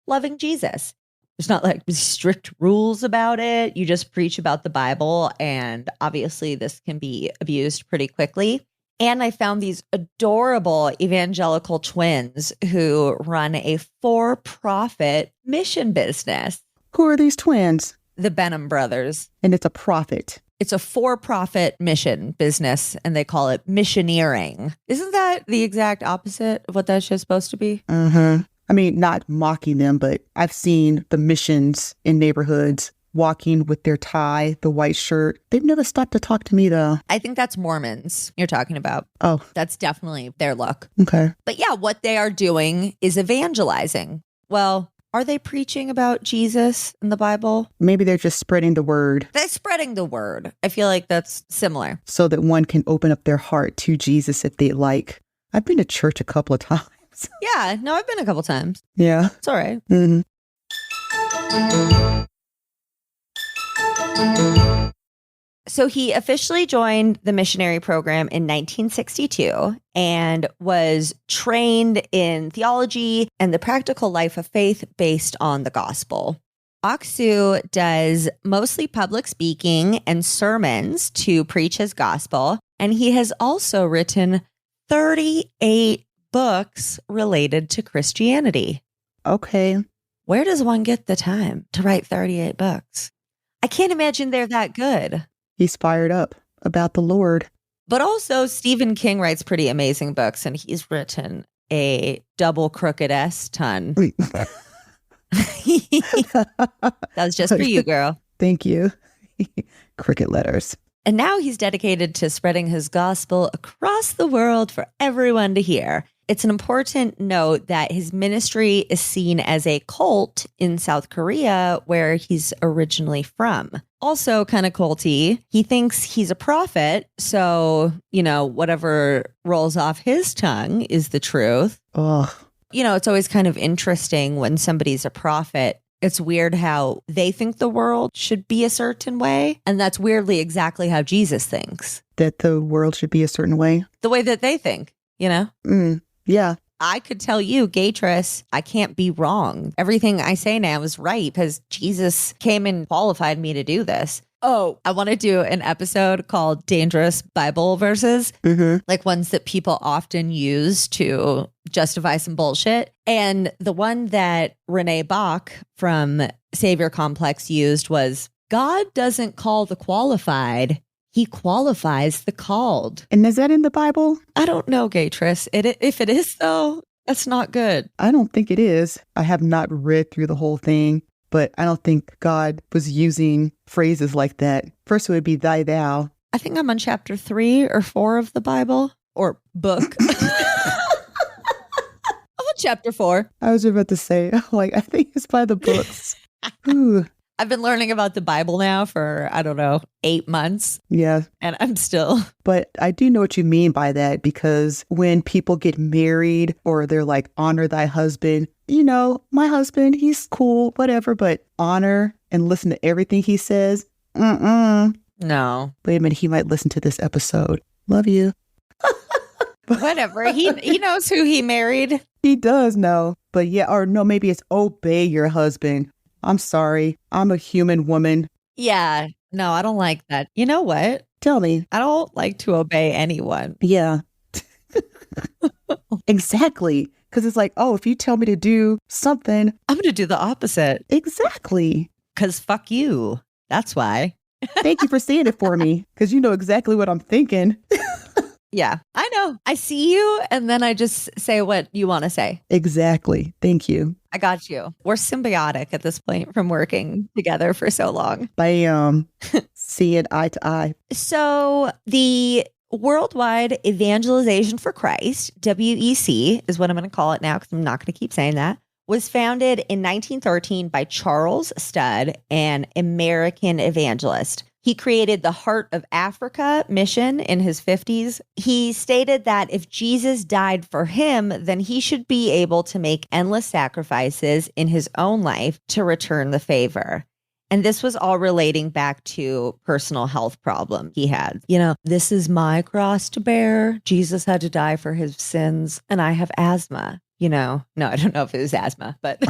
loving Jesus. There's not strict rules about it. You just preach about the Bible, and obviously this can be abused pretty quickly. And I found these adorable evangelical twins who run a for-profit mission business. Who are these twins? The Benham brothers. And it's a profit. It's a for-profit mission business, and they call it missioneering. Isn't that the exact opposite of what that shit's supposed to be? Mm-hmm. I mean, not mocking them, but I've seen the missions in neighborhoods walking with their tie, the white shirt. They've never stopped to talk to me, though. I think that's Mormons you're talking about. Oh. That's definitely their look. Okay. But yeah, what they are doing is evangelizing. Well, are they preaching about Jesus in the Bible? Maybe they're just spreading the word. They're spreading the word. I feel like that's similar. So that one can open up their heart to Jesus if they like. I've been to church a couple of times. Yeah, no, I've been a couple times. Yeah. It's all right. Mm-hmm. So he officially joined the missionary program in 1962 and was trained in theology and the practical life of faith based on the gospel. Aksu does mostly public speaking and sermons to preach his gospel, and he has also written 38 books related to Christianity. Okay. Where does one get the time to write 38 books? I can't imagine they're that good. He's fired up about the Lord. But also, Stephen King writes pretty amazing books, and he's written a double crooked S ton. That's just for you, girl. Thank you. Cricket letters. And now he's dedicated to spreading his gospel across the world for everyone to hear. It's an important note that his ministry is seen as a cult in South Korea, where he's originally from. Also kind of culty. He thinks he's a prophet, so, whatever rolls off his tongue is the truth. Ugh. It's always kind of interesting when somebody's a prophet. It's weird how they think the world should be a certain way. And that's weirdly exactly how Jesus thinks. That the world should be a certain way? The way that they think, Yeah. I could tell you, Gatris, I can't be wrong. Everything I say now is right because Jesus came and qualified me to do this. Oh, I want to do an episode called Dangerous Bible Verses, like ones that people often use to justify some bullshit. And the one that Renee Bach from Savior Complex used was, God doesn't call the qualified. He qualifies the called. And is that in the Bible? I don't know, Gatris. If it is, though, that's not good. I don't think it is. I have not read through the whole thing, but I don't think God was using phrases like that. First, it would be thy, thou. I think I'm on chapter 3 or 4 of the Bible or book. I'm on chapter 4. I was about to say, I think it's by the books. Ooh. I've been learning about the Bible now for, 8 months. Yeah. And I'm still. But I do know what you mean by that, because when people get married or they're like, honor thy husband, my husband, he's cool, whatever, but honor and listen to everything he says. No. Wait a minute, he might listen to this episode. Love you. Whatever. He knows who he married. He does know. But yeah, or no, maybe it's obey your husband. I'm sorry. I'm a human woman. Yeah. No, I don't like that. You know what? Tell me. I don't like to obey anyone. Yeah. Exactly. Because it's like, if you tell me to do something, I'm going to do the opposite. Exactly. Because fuck you. That's why. Thank you for saying it for me. Because you know exactly what I'm thinking. Yeah, I know. I see you, and then I just say what you want to say. Exactly. Thank you. I got you. We're symbiotic at this point from working together for so long. Bam. See it eye to eye. So the Worldwide Evangelization for Christ, WEC is what I'm going to call it now because I'm not going to keep saying that, was founded in 1913 by Charles Studd, an American evangelist. He created the Heart of Africa mission in his 50s. He stated that if Jesus died for him, then he should be able to make endless sacrifices in his own life to return the favor. And this was all relating back to personal health problem he had. This is my cross to bear. Jesus had to die for his sins, and I have asthma. No, I don't know if it was asthma, but...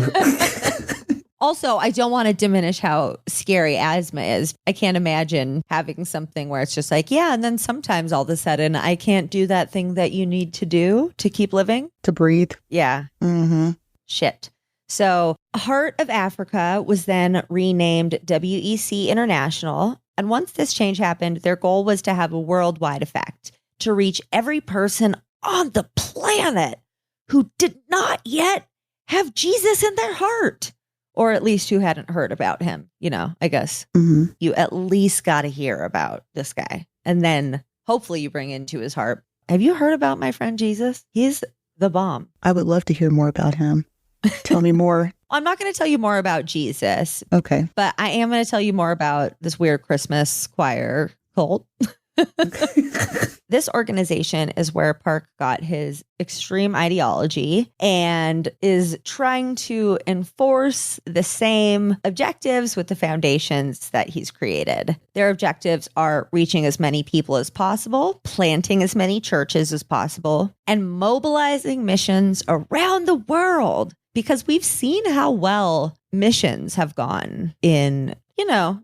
Also, I don't want to diminish how scary asthma is. I can't imagine having something where it's just like, yeah, and then sometimes all of a sudden I can't do that thing that you need to do to keep living. To breathe. Yeah. Mm-hmm. Shit. So Heart of Africa was then renamed WEC International. And once this change happened, their goal was to have a worldwide effect, to reach every person on the planet who did not yet have Jesus in their heart. Or at least who hadn't heard about him, I guess. Mm-hmm. You at least got to hear about this guy. And then hopefully you bring into his heart. Have you heard about my friend Jesus? He's the bomb. I would love to hear more about him. Tell me more. I'm not going to tell you more about Jesus. Okay. But I am going to tell you more about this weird Christmas choir cult. This organization is where Park got his extreme ideology and is trying to enforce the same objectives with the foundations that he's created. Their objectives are reaching as many people as possible, planting as many churches as possible, and mobilizing missions around the world. Because we've seen how well missions have gone in,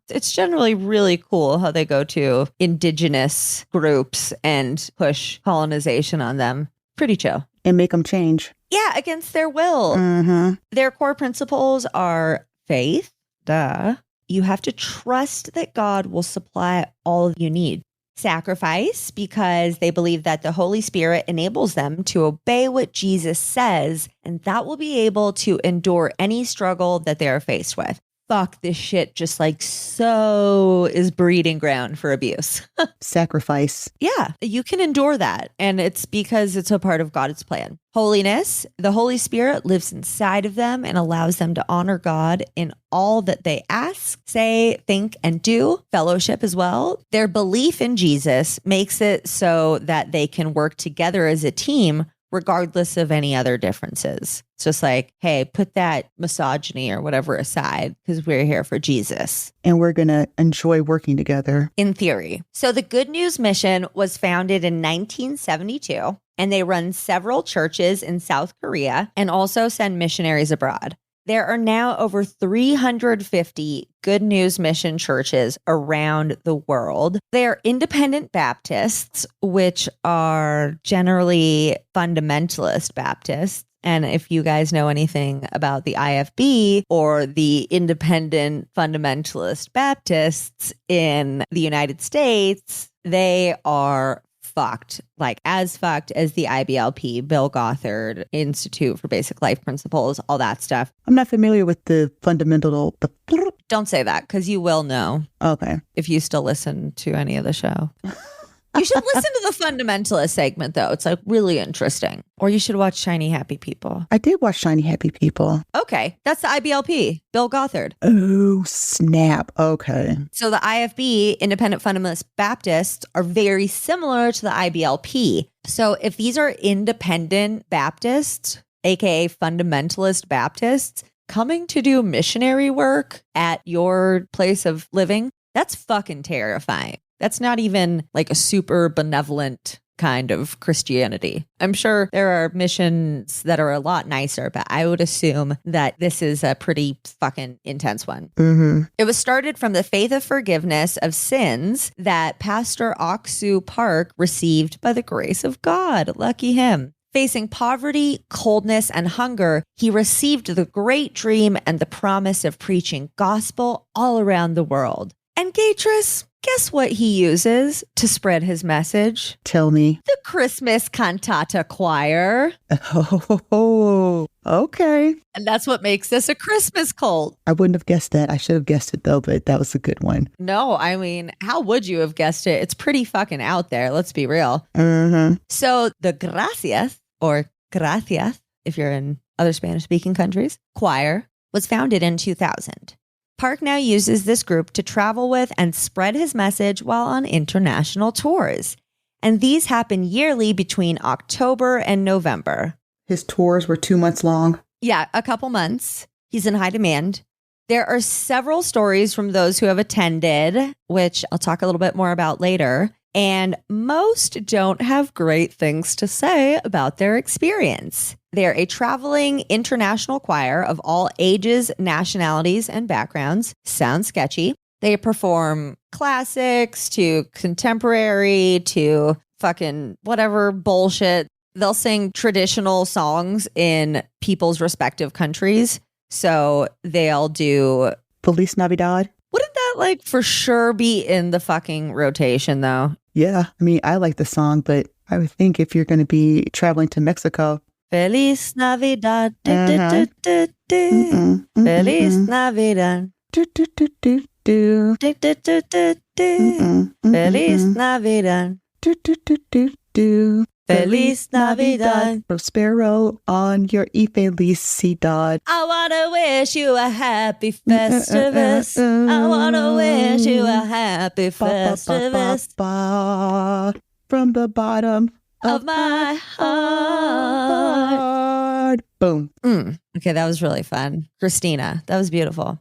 it's generally really cool how they go to indigenous groups and push colonization on them. Pretty chill. And make them change. Yeah, against their will. Mm-hmm. Their core principles are faith. Duh. You have to trust that God will supply all you need. Sacrifice, because they believe that the Holy Spirit enables them to obey what Jesus says, and that will be able to endure any struggle that they are faced with. Fuck, this shit just so is breeding ground for abuse. Sacrifice. Yeah, you can endure that. And it's because it's a part of God's plan. Holiness, the Holy Spirit lives inside of them and allows them to honor God in all that they ask, say, think, and do. Fellowship as well. Their belief in Jesus makes it so that they can work together as a team regardless of any other differences. It's just hey, put that misogyny or whatever aside because we're here for Jesus. And we're going to enjoy working together. In theory. So the Good News Mission was founded in 1972, and they run several churches in South Korea and also send missionaries abroad. There are now over 350 Good News Mission churches around the world. They are independent Baptists, which are generally fundamentalist Baptists. And if you guys know anything about the IFB or the independent fundamentalist Baptists in the United States, they are fucked, as fucked as the IBLP, Bill Gothard Institute for Basic Life Principles, all that stuff. I'm not familiar with the fundamental. Don't say that because you will know. Okay. If you still listen to any of the show. You should listen to the fundamentalist segment, though. It's really interesting. Or you should watch Shiny Happy People. I did watch Shiny Happy People. Okay. That's the IBLP, Bill Gothard. Oh, snap. Okay. So the IFB, Independent Fundamentalist Baptists, are very similar to the IBLP. So if these are independent Baptists, aka fundamentalist Baptists, coming to do missionary work at your place of living, that's fucking terrifying. That's not even a super benevolent kind of Christianity. I'm sure there are missions that are a lot nicer, but I would assume that this is a pretty fucking intense one. Mm-hmm. It was started from the faith of forgiveness of sins that Pastor Oksu Park received by the grace of God. Lucky him. Facing poverty, coldness, and hunger, he received the great dream and the promise of preaching gospel all around the world. And Gatris, guess what he uses to spread his message? Tell me. The Christmas cantata choir. Oh, okay. And that's what makes this a Christmas cult. I wouldn't have guessed that. I should have guessed it, though, but that was a good one. No, I mean, how would you have guessed it? It's pretty fucking out there. Let's be real. Mm-hmm. So the Gracias, or Gracias, if you're in other Spanish-speaking countries, choir was founded in 2000. Park now uses this group to travel with and spread his message while on international tours. And these happen yearly between October and November. His tours were 2 months long? Yeah, a couple months. He's in high demand. There are several stories from those who have attended, which I'll talk a little bit more about later. And most don't have great things to say about their experience. They're a traveling international choir of all ages, nationalities, and backgrounds. Sounds sketchy. They perform classics to contemporary to fucking whatever bullshit. They'll sing traditional songs in people's respective countries. So they'll do Feliz Navidad. Wouldn't that for sure be in the fucking rotation though? Yeah, I mean, I like the song, but I would think if you're going to be traveling to Mexico. Feliz Navidad. Uh-huh. Feliz Navidad. Feliz Navidad. Feliz Navidad. Prospero on your y felicidad. I wanna wish you a happy Festivus. I wanna wish you a happy Festivus. From the bottom of my heart. Boom. Okay, that was really fun. Christina, that was beautiful.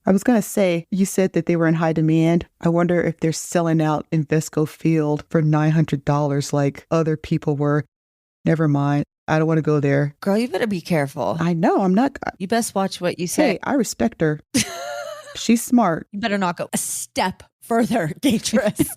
I was going to say, you said that they were in high demand. I wonder if they're selling out Invesco Field for $900 like other people were. Never mind. I don't want to go there. Girl, you better be careful. I know. I'm not. You best watch what you say. Hey, I respect her. She's smart. You better not go a step further, Gatris.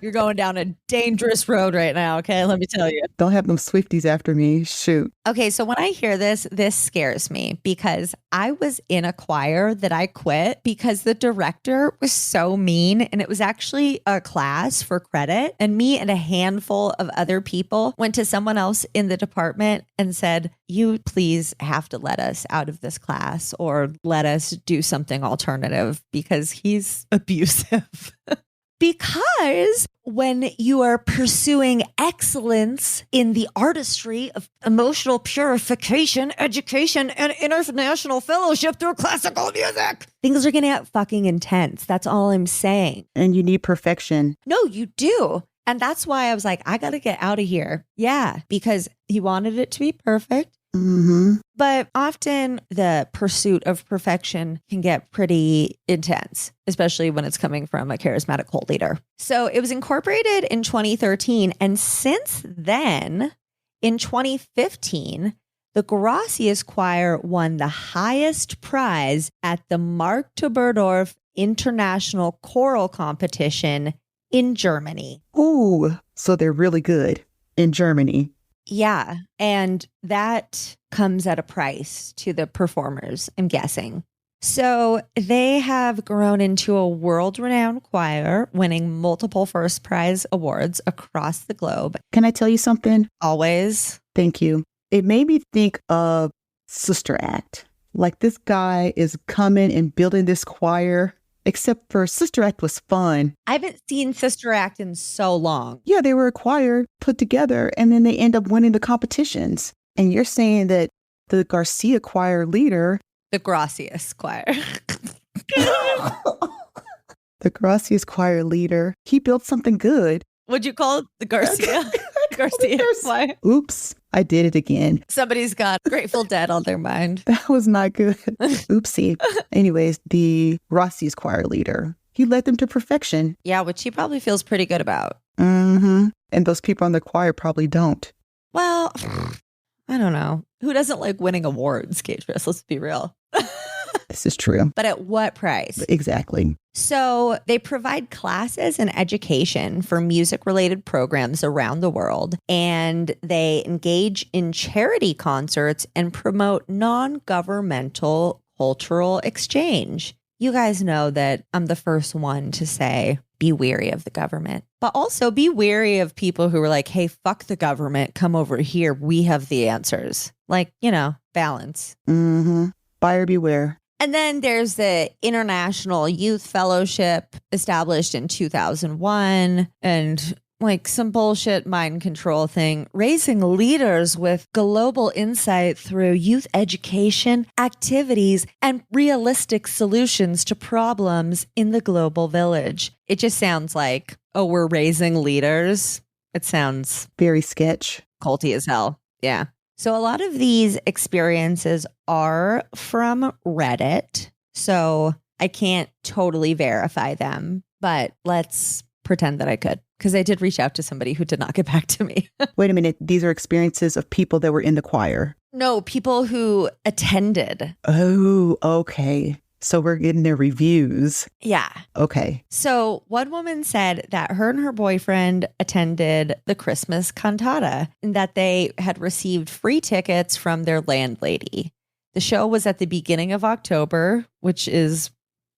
You're going down a dangerous road right now, okay? Let me tell you. Don't have them Swifties after me. Shoot. Okay, so when I hear this scares me because I was in a choir that I quit because the director was so mean, and it was actually a class for credit. And me and a handful of other people went to someone else in the department and said, you please have to let us out of this class or let us do something alternative because he's abusive. Because when you are pursuing excellence in the artistry of emotional purification, education, and international fellowship through classical music, things are going to get fucking intense. That's all I'm saying. And you need perfection. No, you do. And that's why I was like, I got to get out of here. Yeah, because he wanted it to be perfect. Mm-hmm. But often the pursuit of perfection can get pretty intense, especially when it's coming from a charismatic cult leader. So it was incorporated in 2013. And since then, in 2015, the Gracias Choir won the highest prize at the Mark Toberdorf International Choral Competition in Germany. Ooh, so they're really good in Germany. Yeah. And that comes at a price to the performers, I'm guessing. So they have grown into a world-renowned choir, winning multiple first prize awards across the globe. Can I tell you something? Always. Thank you. It made me think of Sister Act. Like this guy is coming and building this choir. Except for Sister Act was fun. I haven't seen Sister Act in so long. Yeah, they were a choir put together and then they end up winning the competitions. And you're saying that the Garcia choir leader... The Gracias choir. The Gracias choir leader, he built something good. What'd you call it? The Garcia? Garcia choir? Oops, I did it again. Somebody's got Grateful Dead on their mind. That was not good. Oopsie. Anyways, the Gracias choir leader, he led them to perfection. Yeah, which he probably feels pretty good about. Mm-hmm. And those people on the choir probably don't. Well, I don't know. Who doesn't like winning awards, Gatris? Let's be real. This is true. But at what price? Exactly. So they provide classes and education for music-related programs around the world, and they engage in charity concerts and promote non-governmental cultural exchange. You guys know that I'm the first one to say, be wary of the government, but also be wary of people who are like, hey, fuck the government. Come over here. We have the answers. Like, you know, balance. Mm-hmm. Buyer beware. And then there's the International Youth Fellowship established in 2001 and like some bullshit mind control thing, raising leaders with global insight through youth education, activities, and realistic solutions to problems in the global village. It just sounds like, oh, we're raising leaders. It sounds very sketch, culty as hell. Yeah. So a lot of these experiences are from Reddit, so I can't totally verify them, but let's pretend that I could, because I did reach out to somebody who did not get back to me. Wait a minute. These are experiences of people that were in the choir? No, people who attended. Oh, okay. So we're getting their reviews. Yeah. Okay. So one woman said that her and her boyfriend attended the Christmas cantata and that they had received free tickets from their landlady. The show was at the beginning of October, which is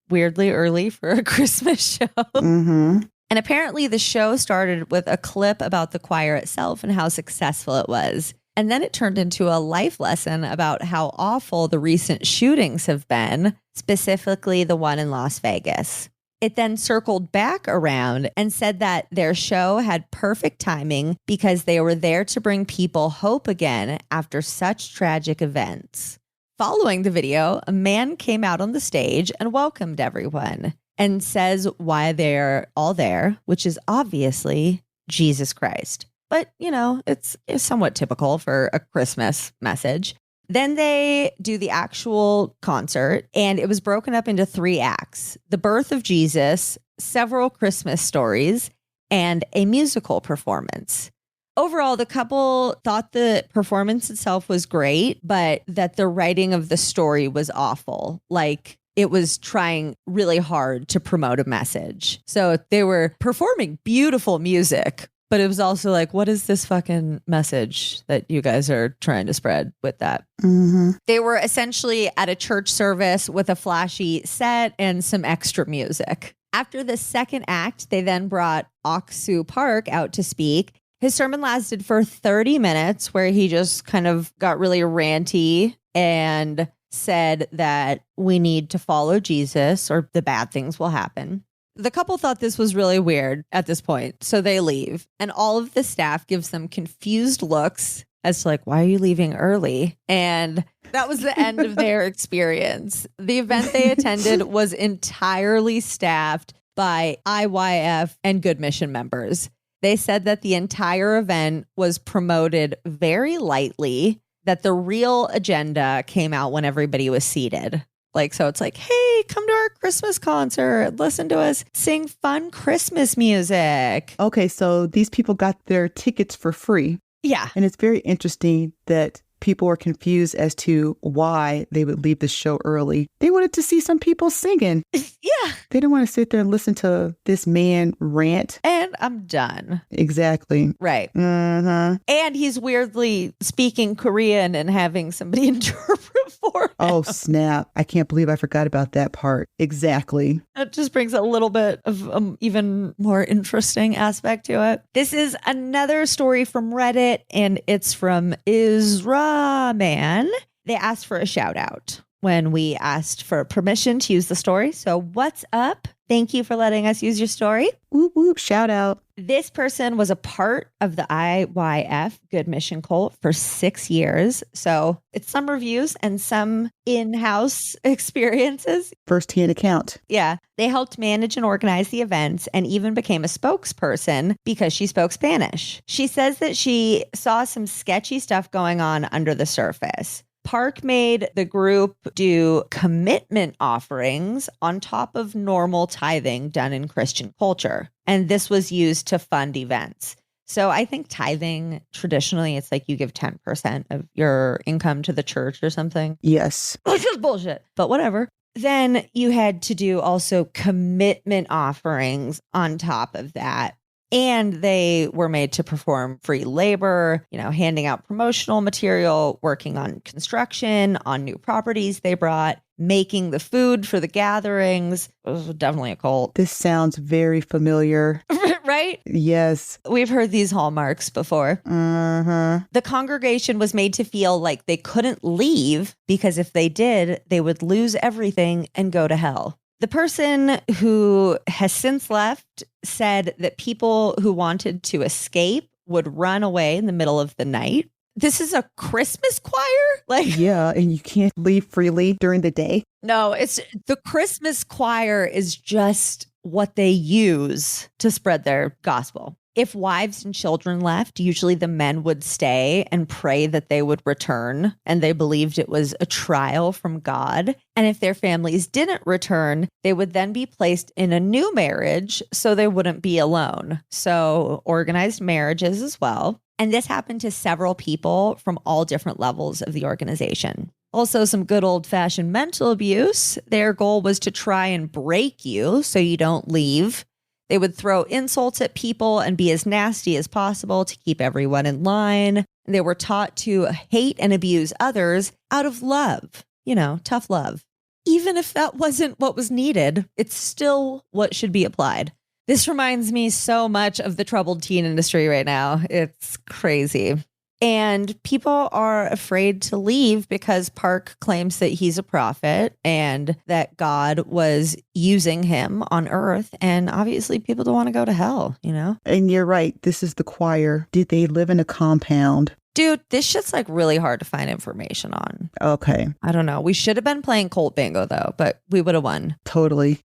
weirdly early for a Christmas show. Mm-hmm. And apparently the show started with a clip about the choir itself and how successful it was. And then it turned into a life lesson about how awful the recent shootings have been, specifically the one in Las Vegas. It then circled back around and said that their show had perfect timing because they were there to bring people hope again after such tragic events. Following the video, a man came out on the stage and welcomed everyone and says why they're all there, which is obviously Jesus Christ. But, you know, it's somewhat typical for a Christmas message. Then they do the actual concert, and it was broken up into 3 acts: the birth of Jesus, several Christmas stories, and a musical performance. Overall, the couple thought the performance itself was great, but that the writing of the story was awful. Like, it was trying really hard to promote a message. So they were performing beautiful music, but it was also like, what is this fucking message that you guys are trying to spread with that? Mm-hmm. They were essentially at a church service with a flashy set and some extra music. After the second act, they then brought Oksu Park out to speak. His sermon lasted for 30 minutes, where he just kind of got really ranty and said that we need to follow Jesus or the bad things will happen. The couple thought this was really weird at this point, so they leave. And all of the staff gives them confused looks as to like, why are you leaving early? And that was the end of their experience. The event they attended was entirely staffed by IYF and Good Mission members. They said that the entire event was promoted very lightly, that the real agenda came out when everybody was seated. Like, so it's like, hey, come to our Christmas concert. Listen to us sing fun Christmas music. Okay, so these people got their tickets for free. Yeah. And it's very interesting that people were confused as to why they would leave the show early. They wanted to see some people singing. Yeah. They didn't want to sit there and listen to this man rant. And I'm done. Exactly. Right. Mm-hmm. And he's weirdly speaking Korean and having somebody interpret for him. Oh, snap. I can't believe I forgot about that part. Exactly. It just brings a little bit of even more interesting aspect to it. This is another story from Reddit, and it's from Isra Man. They asked for a shout out when we asked for permission to use the story. So what's up? Thank you for letting us use your story. Whoop, whoop, shout out. This person was a part of the IYF Good Mission cult for 6 years. So it's some reviews and some in-house experiences. First-hand account. Yeah. They helped manage and organize the events and even became a spokesperson because she spoke Spanish. She says that she saw some sketchy stuff going on under the surface. Park made the group do commitment offerings on top of normal tithing done in Christian culture. And this was used to fund events. So I think tithing, traditionally, it's like you give 10% of your income to the church or something. Yes. Which is bullshit, but whatever. Then you had to do also commitment offerings on top of that. And they were made to perform free labor, you know, handing out promotional material, working on construction, on new properties they brought, making the food for the gatherings. It was definitely a cult. This sounds very familiar. Right? Yes. We've heard these hallmarks before. Uh-huh. The congregation was made to feel like they couldn't leave because if they did, they would lose everything and go to hell. The person who has since left said that people who wanted to escape would run away in the middle of the night. This is a Christmas choir? Like, yeah, and you can't leave freely during the day. No, it's the Christmas choir is just what they use to spread their gospel. If wives and children left, usually the men would stay and pray that they would return, and they believed it was a trial from God. And if their families didn't return, they would then be placed in a new marriage so they wouldn't be alone. So organized marriages as well. And this happened to several people from all different levels of the organization. Also, some good old-fashioned mental abuse. Their goal was to try and break you so you don't leave. They would throw insults at people and be as nasty as possible to keep everyone in line. They were taught to hate and abuse others out of love, you know, tough love. Even if that wasn't what was needed, it's still what should be applied. This reminds me so much of the troubled teen industry right now. It's crazy. And people are afraid to leave because Park claims that he's a prophet and that God was using him on earth. And obviously people don't want to go to hell, you know? And you're right. This is the choir. Did they live in a compound? Dude, this shit's like really hard to find information on. Okay. I don't know. We should have been playing Cult Bingo though, but we would have won. Totally.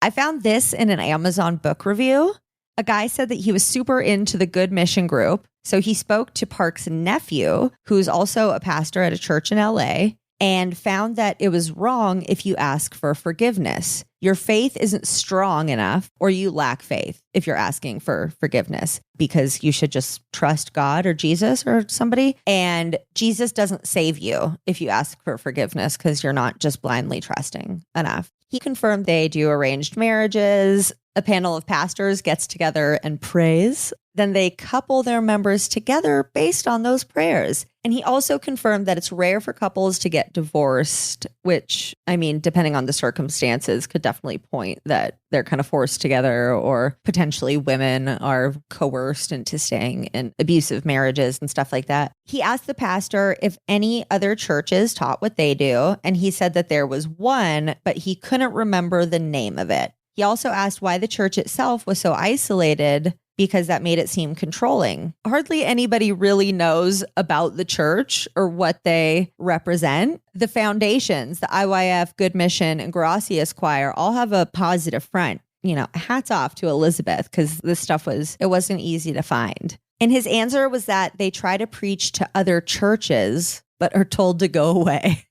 I found this in an Amazon book review. A guy said that he was super into the Good Mission group. So he spoke to Park's nephew, who's also a pastor at a church in LA, and found that it was wrong if you ask for forgiveness. Your faith isn't strong enough, or you lack faith if you're asking for forgiveness, because you should just trust God or Jesus or somebody. And Jesus doesn't save you if you ask for forgiveness because you're not just blindly trusting enough. He confirmed they do arranged marriages. A panel of pastors gets together and prays. Then they couple their members together based on those prayers. And he also confirmed that it's rare for couples to get divorced, which, I mean, depending on the circumstances, could definitely point that they're kind of forced together, or potentially women are coerced into staying in abusive marriages and stuff like that. He asked the pastor if any other churches taught what they do, and he said that there was one, but he couldn't remember the name of it. He also asked why the church itself was so isolated, because that made it seem controlling. Hardly anybody really knows about the church or what they represent. The foundations, the IYF, Good Mission, and Gracias Choir all have a positive front. You know, hats off to Elizabeth, because this stuff wasn't easy to find. And his answer was that they try to preach to other churches, but are told to go away.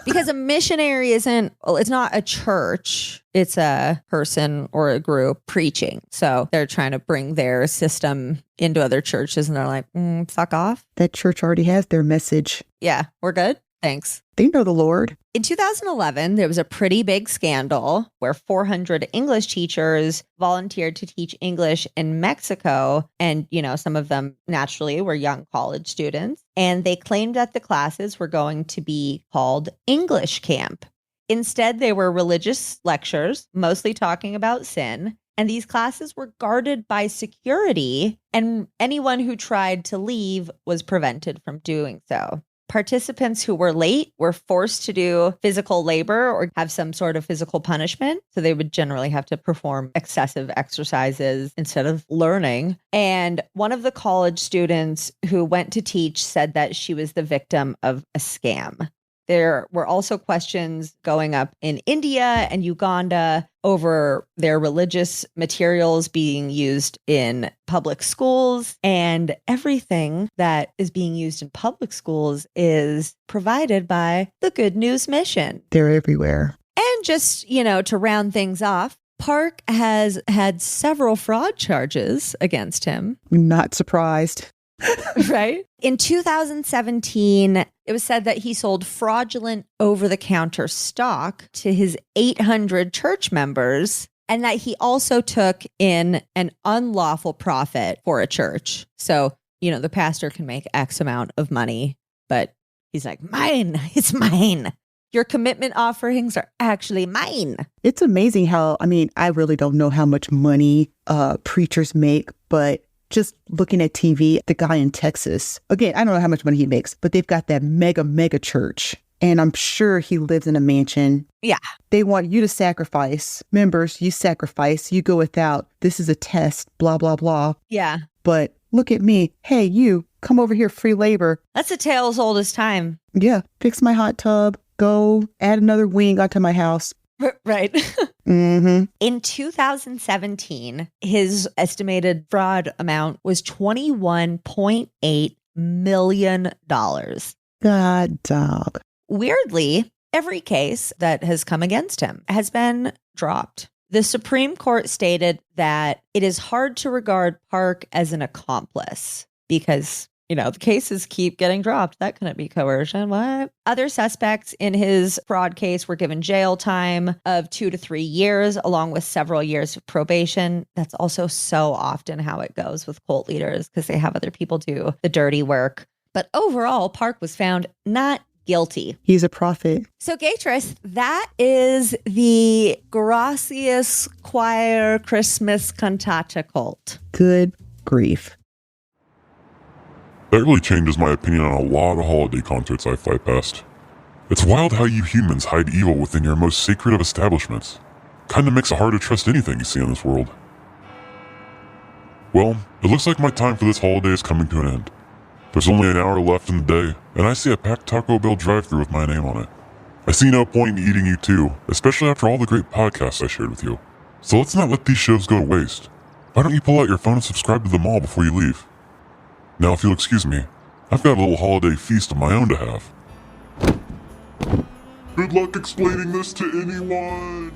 Because a missionary it's not a church, it's a person or a group preaching. So they're trying to bring their system into other churches and they're like, fuck off. That church already has their message. Yeah, we're good. Thanks. They know the Lord. In 2011, there was a pretty big scandal where 400 English teachers volunteered to teach English in Mexico. And, you know, some of them naturally were young college students. And they claimed that the classes were going to be called English Camp. Instead, they were religious lectures, mostly talking about sin. And these classes were guarded by security, and anyone who tried to leave was prevented from doing so. Participants who were late were forced to do physical labor or have some sort of physical punishment. So they would generally have to perform excessive exercises instead of learning. And one of the college students who went to teach said that she was the victim of a scam. There were also questions going up in India and Uganda over their religious materials being used in public schools, and everything that is being used in public schools is provided by the Good News Mission. They're everywhere. And just, you know, to round things off, Park has had several fraud charges against him. Not surprised. Right? In 2017, it was said that he sold fraudulent over-the-counter stock to his 800 church members, and that he also took in an unlawful profit for a church. So, you know, the pastor can make X amount of money, but he's like, mine, it's mine. Your commitment offerings are actually mine. It's amazing how, I mean, I really don't know how much money preachers make, but just looking at TV, the guy in Texas, again, I don't know how much money he makes, but they've got that mega church. And I'm sure he lives in a mansion. Yeah. They want you to sacrifice. Members, you sacrifice. You go without. This is a test, blah, blah, blah. Yeah. But look at me. Hey, you, come over here, free labor. That's a tale as old as time. Yeah. Fix my hot tub. Go add another wing onto my house. Right. Mm-hmm. In 2017, his estimated fraud amount was $21.8 million. God dog. Weirdly, every case that has come against him has been dropped. The Supreme Court stated that it is hard to regard Park as an accomplice because, you know, the cases keep getting dropped. That couldn't be coercion. What? Other suspects in his fraud case were given jail time of 2 to 3 years, along with several years of probation. That's also so often how it goes with cult leaders because they have other people do the dirty work. But overall, Park was found not guilty. He's a prophet. So, Gatris, that is the Gracias Choir Christmas Cantata cult. Good grief. That really changes my opinion on a lot of holiday concerts I fly past. It's wild how you humans hide evil within your most sacred of establishments. Kinda makes it hard to trust anything you see in this world. Well, it looks like my time for this holiday is coming to an end. There's only an hour left in the day, and I see a packed Taco Bell drive-thru with my name on it. I see no point in eating you too, especially after all the great podcasts I shared with you. So let's not let these shows go to waste. Why don't you pull out your phone and subscribe to them all before you leave? Now, if you'll excuse me, I've got a little holiday feast of my own to have. Good luck explaining this to anyone!